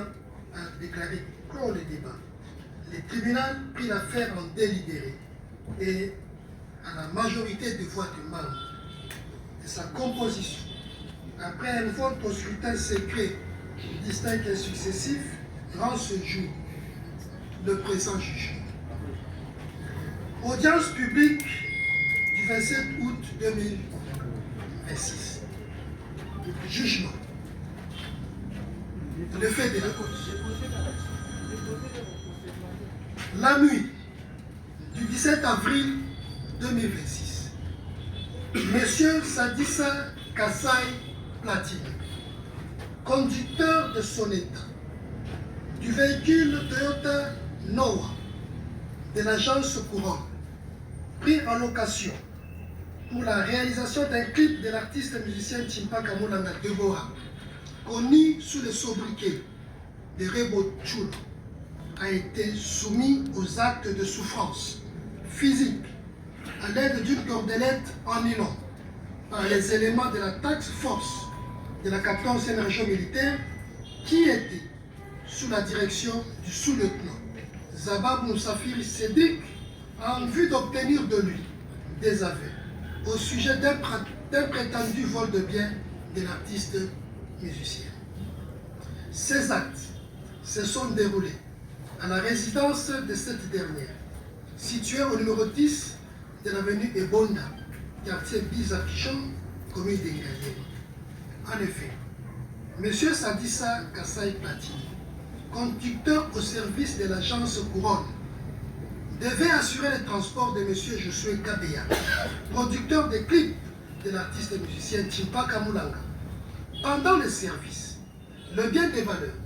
a déclaré clos le débat. Le tribunal prit l'affaire en délibéré et à la majorité des voix des membres de sa composition, après un vote au scrutin secret, distinct et successif, rend ce jour le présent jugement. Audience publique du 27 août 2026. Jugement. Le fait de la cause. La nuit du 17 avril 2026, Monsieur Sadissa Kassai Platini, conducteur de son état, du véhicule Toyota Noah de l'agence courante, pris en location pour la réalisation d'un clip de l'artiste musicien Chimpaka Moulanga Deborah, connu sous le sobriquet de Rebo Chulo, a été soumis aux actes de souffrance physique à l'aide d'une cordelette en nylon par les éléments de la task force de la 14e région militaire qui était sous la direction du sous-lieutenant Zabab Moussafiri Sédik en vue d'obtenir de lui des aveux au sujet d'un prétendu vol de biens de l'artiste musicien. Ces actes se sont déroulés à la résidence de cette dernière, située au numéro 10 de l'avenue Ebonda, quartier Bizakichon, commune d'Engaliema. En effet, M. Sadissa Kassai Platini, conducteur au service de l'agence Couronne, devait assurer le transport de M. Josué Kabeya, producteur des clips de l'artiste musicien Chimpaka Moulanga. Pendant le service, le bien des valeurs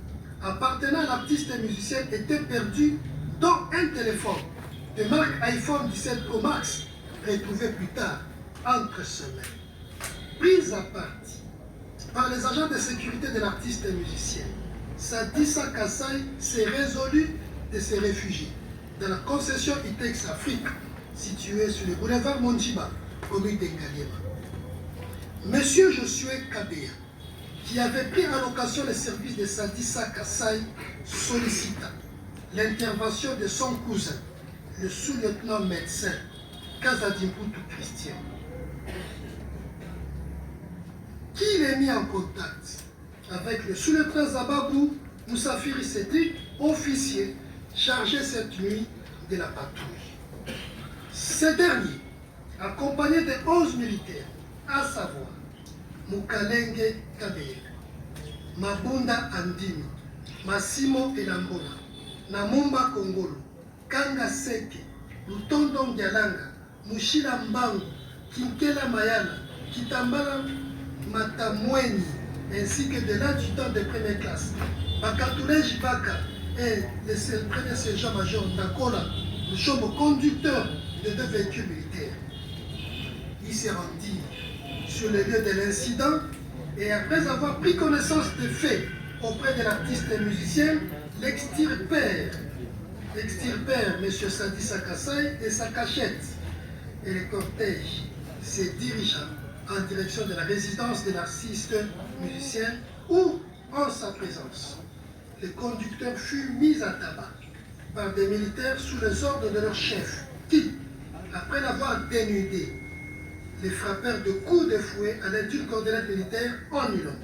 appartenant à l'artiste musicien était perdu, dont un téléphone de marque iPhone 17 Pro Max, retrouvé plus tard entre ses mains. Prise à partie par les agents de sécurité de l'artiste musicien, Sadissa Kassai s'est résolu de se réfugier dans la concession ITEX Afrique, située sur le boulevard Monchiba, commune d'Engaliema. Monsieur Josué Kabeya, qui avait pris en location les services de Sadissa Kassai, sollicita l'intervention de son cousin, le sous-lieutenant médecin Kazadimputu Christian, qui l'est mis en contact avec le sous-lieutenant Zababou Moussafiri Sédik, officier chargé cette nuit de la patrouille. Ce dernier, accompagné de 11 militaires, à savoir Mukalenge Kabeye, Mabunda Andimi, Massimo Elambona, Namumba Kongolo, Kanga Seke, Lutondo Ndialanga, Mushila Mbangu, Kinkela Mayala, Kitambala Matamweni, ainsi que de l'adjudant de première classe, Bakatoule Jibaka et le premier sergent-major Nakola, le chombo conducteur de 2 véhicules militaires. Il s'est rendu sur le lieu de l'incident et après avoir pris connaissance des faits auprès de l'artiste musicien, l'extirpère M. Sadissa Kassai et sa cachette. Et le cortège se dirigea en direction de la résidence de l'artiste musicien où, en sa présence, le conducteur fut mis à tabac par des militaires sous les ordres de leur chef qui, après l'avoir dénudé, les frappèrent de coups de fouet à l'aide d'une cordelette militaire en nylon.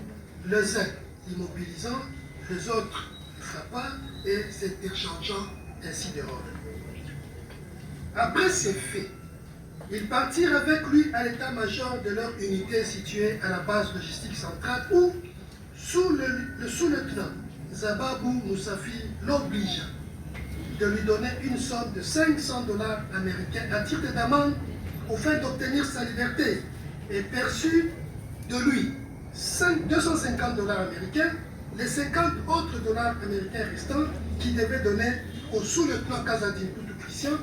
Les uns l'immobilisant, les autres le frappant et s'interchangeant ainsi de rôle. Après ces faits, ils partirent avec lui à l'état-major de leur unité située à la base logistique centrale où, le sous-lieutenant Zababou Moussafi l'obligea de lui donner une somme de $500 américains à titre d'amende au fin d'obtenir sa liberté et perçut de lui $250 américains, les 50 autres dollars américains restants qu'il devait donner au sous-lieutenant Kazadimputu Christian.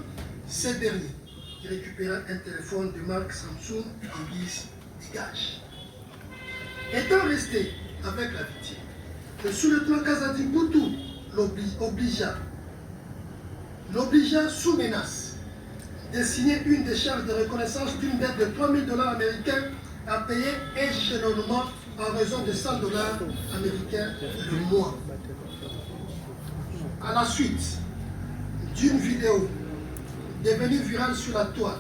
Ce dernier qui récupéra un téléphone de marque Samsung en guise de gage. Étant resté avec la victime, le sous-lieutenant Kazadimputu l'obligea sous menace de signer une décharge de reconnaissance d'une dette de 3 000 $ américains à payer échelonnement en raison de 100 $ américains le mois. À la suite d'une vidéo devenue virale sur la toile,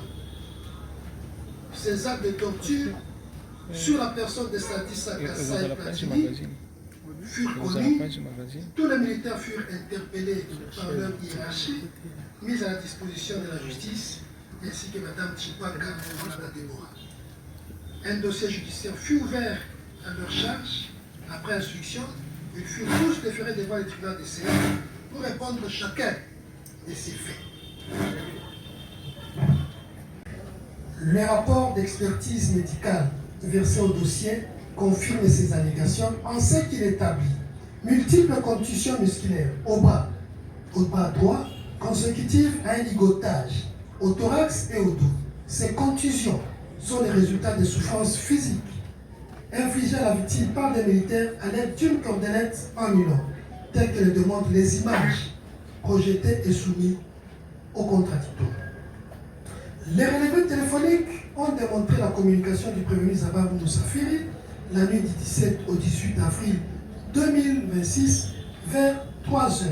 ces actes de torture sur la personne de Sadissa Kassai Platini furent connus. Tous les militaires furent interpellés par leur hiérarchie, mis à la disposition de la justice, ainsi que Mme Chipaka Deborah. Un dossier judiciaire fut ouvert à leur charge. Après instruction, ils furent tous déférés devant les tribunaux des CA pour répondre chacun de ces faits. Le rapport d'expertise médicale versé au dossier confirme ces allégations en ce qu'il établit multiples contusions musculaires au bras droit consécutives à un ligotage au thorax et au dos. Ces contusions sont les résultats de souffrances physiques infligées à la victime par des militaires à l'aide d'une cordelette en nylon, telles que le démontrent les images projetées et soumises au contradictoire. Les relevés téléphoniques ont démontré la communication du prévenu Zababou Moussafiri la nuit du 17 au 18 avril 2026 vers 3 heures.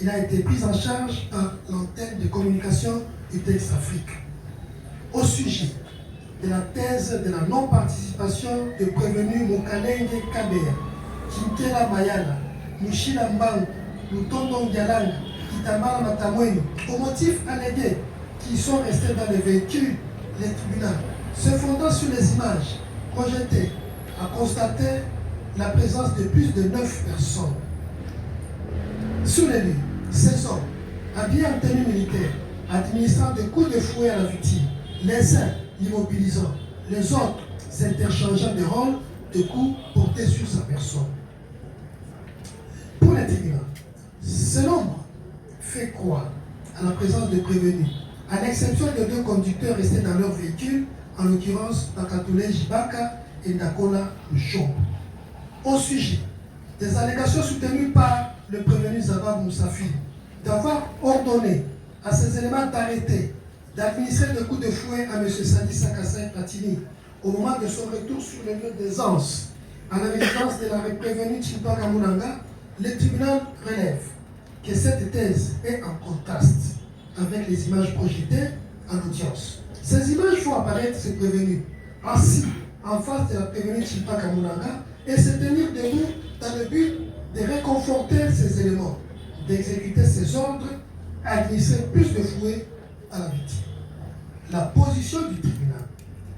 Il a été pris en charge par l'antenne de communication du Texte Afrique. Au sujet de la thèse de la non-participation de prévenu Mukalenge Kabea, Kinkela Mayala, Mushila Mbang, Lutondo Ndialanga, Kitamara Matamweni, au motif allégué qui sont restés dans les véhicules, les tribunaux, se fondant sur les images projetées, a constaté la présence de plus de 9 personnes. Sur les lieux, ces hommes, habillés en tenue militaire, administrant des coups de fouet à la victime, les uns l'immobilisant, les autres s'interchangeant des rôles de coups portés sur sa personne. Pour les tribunaux, ce nombre fait croire à la présence de prévenus, à l'exception de 2 conducteurs restés dans leur véhicule, en l'occurrence Bakatoule Jibaka et Nakola Chombo. Au sujet des allégations soutenues par le prévenu Zabab Moussafi d'avoir ordonné à ces éléments d'arrêter, d'administrer des coups de fouet à M. Sadissa Kassai Platini au moment de son retour sur le lieu d'aisance à la résidence de la prévenue Chimpaka Moulanga, le tribunal relève que cette thèse est en contraste avec les images projetées en audience. Ces images font apparaître ces prévenus assis en face de la prévenue Chimpaka Moulanga et se tenir debout dans le but de réconforter ces éléments, d'exécuter ces ordres, administrer plus de fouet à la victime. La position du tribunal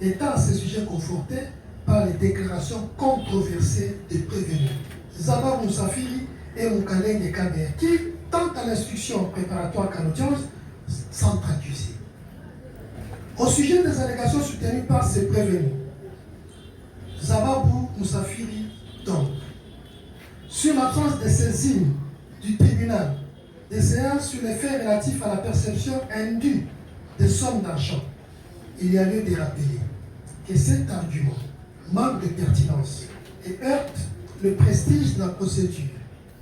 étant à ce sujet confortée par les déclarations controversées des prévenus Zabab Moussafiri et Mukalenge Kabea qui, tant à l'instruction préparatoire qu'à l'audience, sont accusés. Au sujet des allégations soutenues par ces prévenus, Zababou Moussafiri donc, sur l'absence de saisine du tribunal, des séances sur les faits relatifs à la perception indue des sommes d'argent, il y a lieu de rappeler que cet argument manque de pertinence et heurte le prestige de la procédure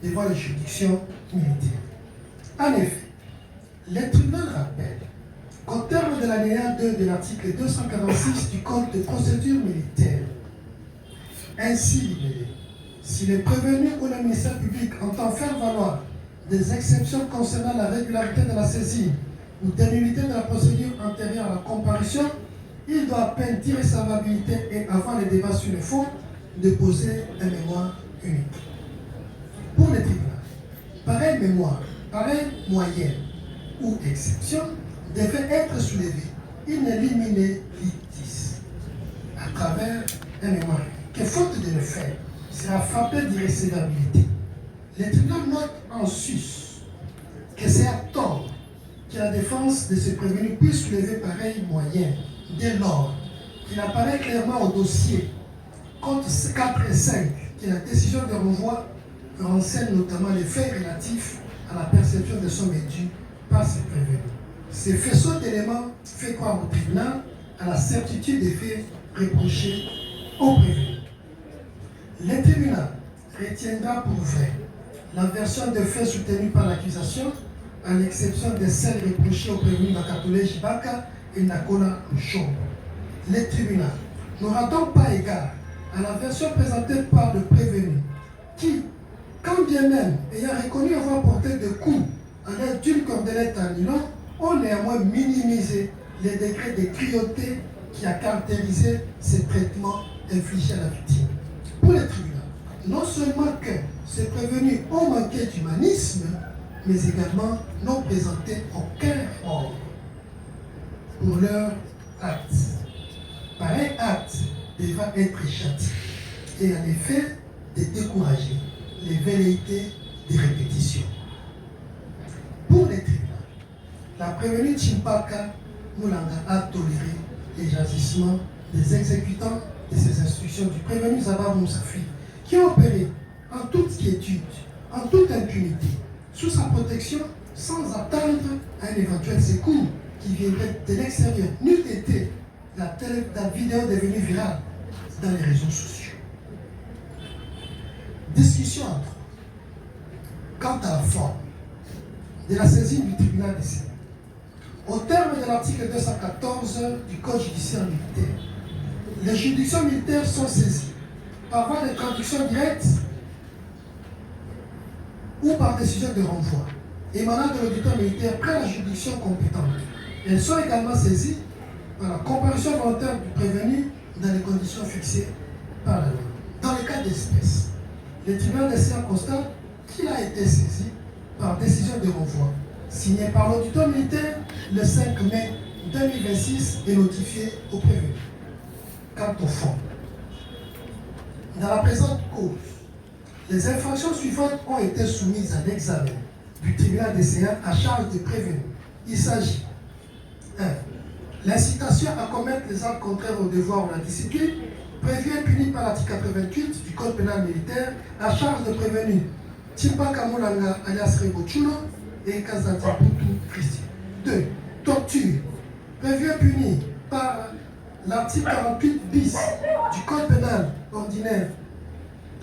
devant les juridictions militaires. En effet, le tribunal rappelle qu'au terme de l'alinéa 2 de l'article 246 du Code de procédure militaire, ainsi libellé, si le prévenu ou le ministère public entend faire valoir des exceptions concernant la régularité de la saisine ou des nullités de la procédure antérieure à la comparution, il doit à peine tirer sa valabilité et, avant les débats sur le fond, déposer un mémoire unique. Pour les tribunaux, pareil mémoire, pareil moyen ou exception devait être soulevé in limine litis à travers un mémoire que, faute de le faire, sera frappé d'irrécevabilité. Les tribunaux notent en sus que c'est à tort que la défense de ce prévenu puisse soulever pareil moyen dès lors qu'il apparaît clairement au dossier compte 4 et 5 que la décision de renvoi renseigne notamment les faits relatifs à la perception de sommes dues par ces prévenus. Ces faisceaux d'éléments fait croire au tribunal à la certitude des faits reprochés aux prévenus. Le tribunal retiendra pour vrai la version des faits soutenue par l'accusation à l'exception de celles reprochées au prévenu Bakatole Jibaka et Nakola Luchombo. Les tribunaux n'aura donc pas égard à la version présentée par le prévenu, qui, quand bien même ayant reconnu avoir porté des coups à l'aide d'une cordelette à nylon, ont néanmoins minimisé les degrés de cruauté qui a caractérisé ces traitements infligés à la victime. Pour les tribunaux, non seulement que ces prévenus ont manqué d'humanisme, mais également n'ont présenté aucun ordre pour leur acte. Pareil acte devra être châtié et en effet de décourager les velléités des répétitions. Pour les tribunaux, la prévenue Chimpaka Moulanga a toléré les agissements des exécutants de ces instructions du prévenu Zabab Moussafi, qui ont opéré en toute quiétude, en toute impunité, sous sa protection, sans attendre un éventuel secours qui viendrait de l'extérieur, n'eût été la vidéo devenue virale dans les réseaux sociaux. Discussion entre eux. Quant à la forme de la saisine du tribunal des Sénats, au terme de l'article 214 du Code judiciaire militaire, les juridictions militaires sont saisies par voie de traduction directe ou par décision de renvoi émanant de l'auditeur militaire près la juridiction compétente. Elles sont également saisies par la comparution volontaire du prévenu dans les conditions fixées par la loi. Dans le cas d'espèce, le tribunal des Sénats constate qu'il a été saisi par décision de renvoi signé par l'auditeur militaire le 5 mai 2026 et notifié au prévenu. Quant au fond, dans la présente cause, les infractions suivantes ont été soumises à l'examen du tribunal des Sénats à charge des prévenus. Il s'agit 1. L'incitation à commettre les actes contraires au devoir ou à la discipline, prévue et punie par l'article 88 du Code pénal militaire à charge de prévenus Chimpaka Moulanga alias Rebochulo et Kazadi Poutou Christian. 2. Torture, prévue et punie par l'article 48 bis du Code pénal ordinaire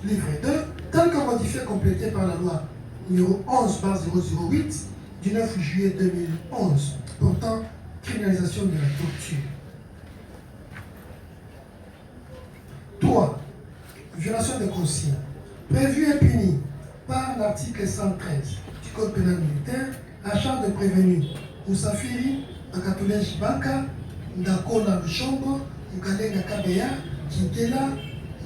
livre 2, tel que modifié et complété par la loi numéro 11/008 du 9 juillet 2011 portant criminalisation de la torture. 3. Violation de consignes, prévue et punie par l'article 113 du Code pénal militaire à charge de prévenus Moussafiri, Bakatole Jibaka, Ndakola Luchombo, Mukalenga Kabeya, Kintela,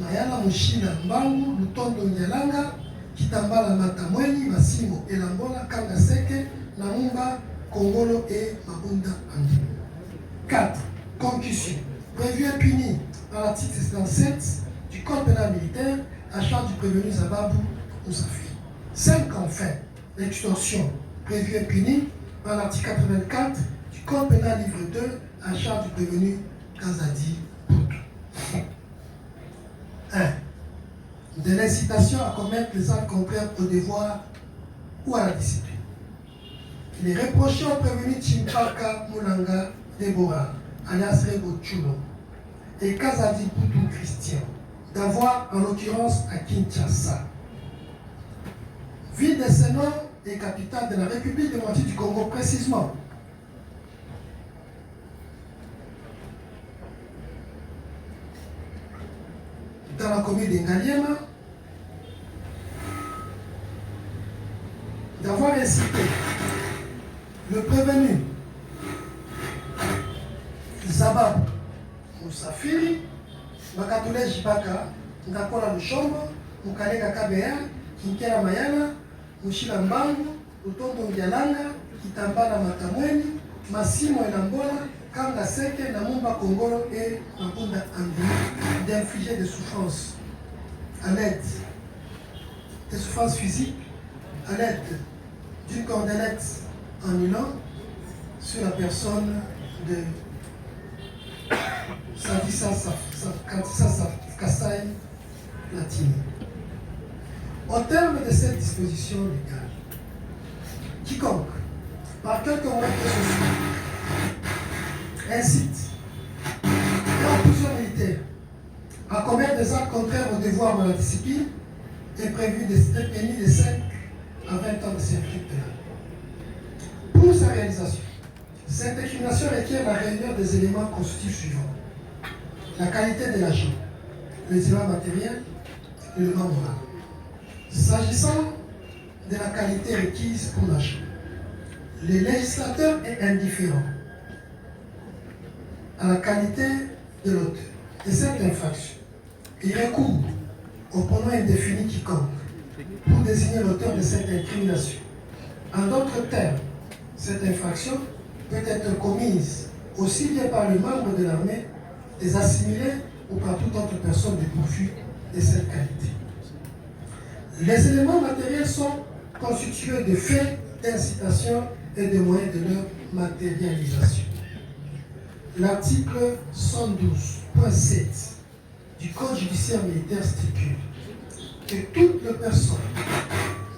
Mayala Mushila Mbangu, Lutondo Nyalanga, Kitambala Matamweni, Massimo Elambola, Kanga Seke, Namumba, Kongolo et Mabunda Andimi. 4. Concussion, prévue et punie par l'article 77 du Code pénal militaire à charge du prévenu Zababou Moussafi. 5. Enfin, l'extorsion, prévue et punie par l'article 84 du Code pénal livre 2 à charge du prévenu Kazadi Poutou. 1. De l'incitation à commettre les actes contraires au devoir ou à la discipline. Il est reproché au prévenu Chimpaka Moulanga Deborah, alias Rebo Chulo, et Kazadi Poutou Christian, d'avoir, en l'occurrence à Kinshasa, ville de Sénon et capitale de la République démocratique du Congo précisément, dans la commune d'Engaliema, d'avoir incité le prévenu Zabab Moussafiri, Bakatole Jibaka, Ndakola Luchombo, Mukalenga Kabeya, Kinkela Mayala, Mushila Mbangu, Lutondo Ngialanga, Kitambala Matamweni, Massimo Elambola, Kanga Seke, Namumba Kongolo et Mabunda Andimi, d'infliger des souffrances à l'aide des souffrances physiques, à l'aide d'une cordelette en nylon sur la personne de Sadissa Kassai Latine. Au terme de cette disposition légale, quiconque, par quelque moyen que ce soit, incite et en plusieurs militaires à commettre des actes contraires au devoir ou à la discipline est prévu d'être puni de 5 à 20 ans de servitude pénale. Pour sa réalisation, cette incrimination requiert la réunion des éléments constitutifs suivants. La qualité de l'agent, les éléments matériels, l'élément moral. S'agissant de la qualité requise pour l'agent, le législateur est indifférent à la qualité de l'auteur de cette infraction. Il recourt au pronom indéfini quiconque pour désigner l'auteur de cette incrimination. En d'autres termes, cette infraction peut être commise aussi bien par le membre de l'armée, des assimilés ou par toute autre personne dépourvue de cette qualité. Les éléments matériels sont constitués de faits d'incitation et de moyens de leur matérialisation. L'article 112.7 du Code judiciaire militaire stipule que toute personne,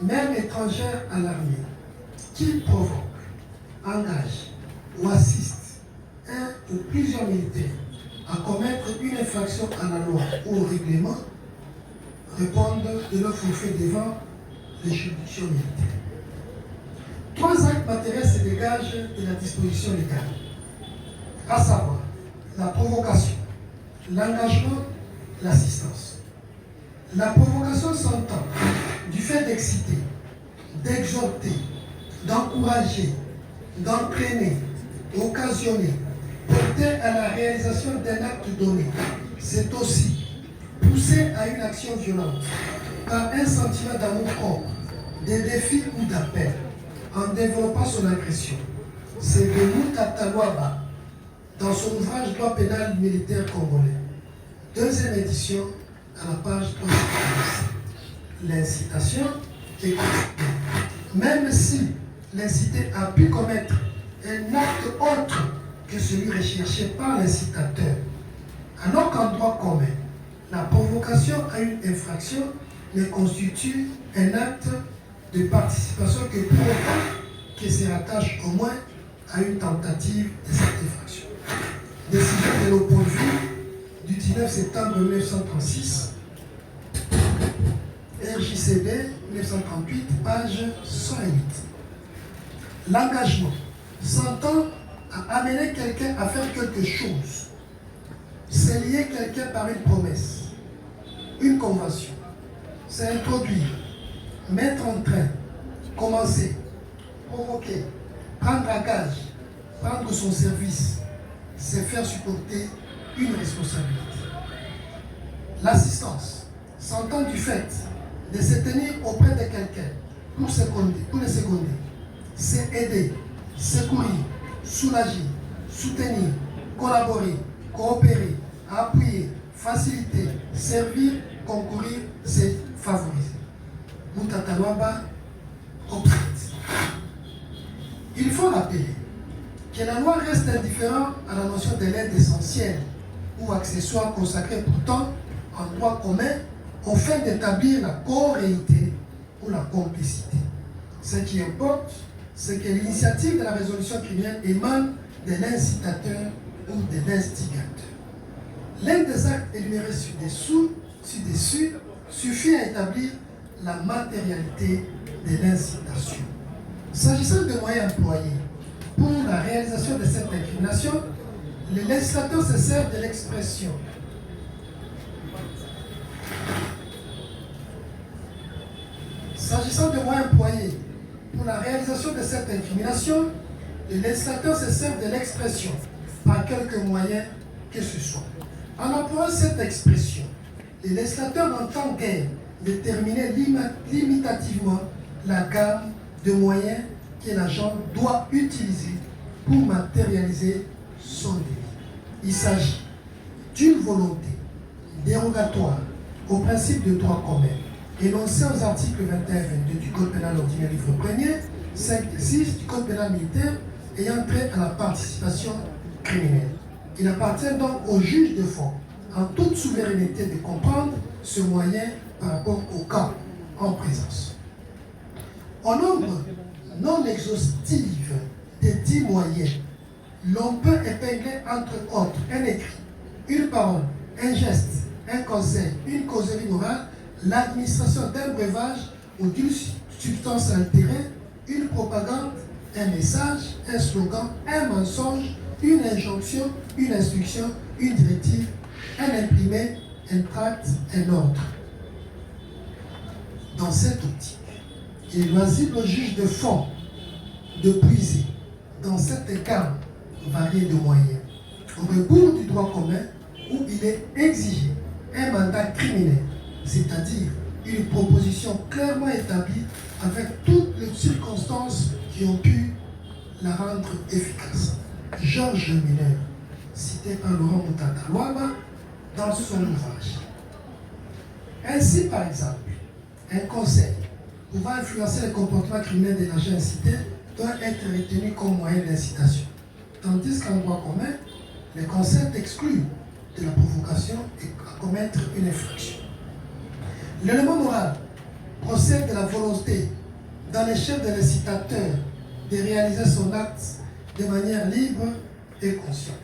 même étrangère à l'armée, qui provoque, engage ou assiste un ou plusieurs militaires à commettre une infraction à la loi ou au règlement, répondent de leur forfait devant les juridictions militaires. 3 actes matériels se dégagent de la disposition légale, à savoir la provocation, l'engagement, l'assistance. La provocation s'entend du fait d'exciter, d'exhorter, d'encourager, d'entraîner, d'occasionner, porter à la réalisation d'un acte donné. C'est aussi pousser à une action violente par un sentiment d'amour-propre, de défi ou d'appel, en développant son agression. C'est de Moutatalwaba dans son ouvrage Droit pénal militaire congolais, 2e édition, à la page 3. L'incitation est constituée. Même si l'incité a pu commettre un acte autre que celui recherché par l'incitateur, alors qu'en droit commun, la provocation à une infraction ne constitue un acte de participation que pour autant que se rattache au moins à une tentative de cette infraction. Décision de l'opposé du 19 septembre 1936, RJCD 1938, page 108. L'engagement s'entend à amener quelqu'un à faire quelque chose. C'est lier quelqu'un par une promesse, une convention. C'est introduire, mettre en train, commencer, provoquer, prendre à gage, prendre son service, c'est faire supporter une responsabilité. L'assistance s'entend du fait de se tenir auprès de quelqu'un pour le seconder. C'est aider, secourir, soulager, soutenir, collaborer, coopérer, appuyer, faciliter, servir, concourir, c'est favoriser. Moutatalwaba obsède. Il faut rappeler que la loi reste indifférente à la notion de l'aide essentielle ou accessoire consacrée pourtant en droit commun au fait d'établir la corréité ou la complicité. Ce qui importe, c'est que l'initiative de la résolution criminelle émane de l'incitateur ou de l'instigateur. L'un des actes énumérés ci-dessus suffit à établir la matérialité de l'incitation. S'agissant des moyens employés pour la réalisation de cette incrimination, le législateur se sert de l'expression S'agissant des moyens employés pour la réalisation de cette incrimination, le législateur se sert de l'expression par quelque moyen que ce soit. En employant cette expression, le législateur n'entend guère déterminer limitativement la gamme de moyens que l'agent doit utiliser pour matérialiser son délit. Il s'agit d'une volonté dérogatoire au principe de droit commun énoncé aux articles 21 et 22 du Code pénal ordinaire livre 1er, 5 et 6 du Code pénal militaire ayant trait à la participation criminelle. Il appartient donc au juge de fond, en toute souveraineté, de comprendre ce moyen par rapport au cas en présence. Au nombre non exhaustif des 10 moyens, l'on peut épingler entre autres un écrit, une parole, un geste, un conseil, une causerie morale, l'administration d'un breuvage ou d'une substance altérée, une propagande, un message, un slogan, un mensonge, une injonction, une instruction, une directive, un imprimé, un tract, un ordre. Dans cette optique, il est loisible au juge de fond de puiser dans cette gamme variée de moyens au recours du droit commun où il est exigé un mandat criminel, c'est-à-dire une proposition clairement établie avec toutes les circonstances qui ont pu la rendre efficace. Georges Miller, cité par Laurent Moutata-Luaba dans son ouvrage. Ainsi, par exemple, un conseil pouvant influencer le comportement criminel de l'agent incité doit être retenu comme moyen d'incitation, tandis qu'en droit commun, le concept exclut de la provocation et à commettre une infraction. L'élément moral procède de la volonté dans les chefs de l'incitateur de réaliser son acte de manière libre et consciente.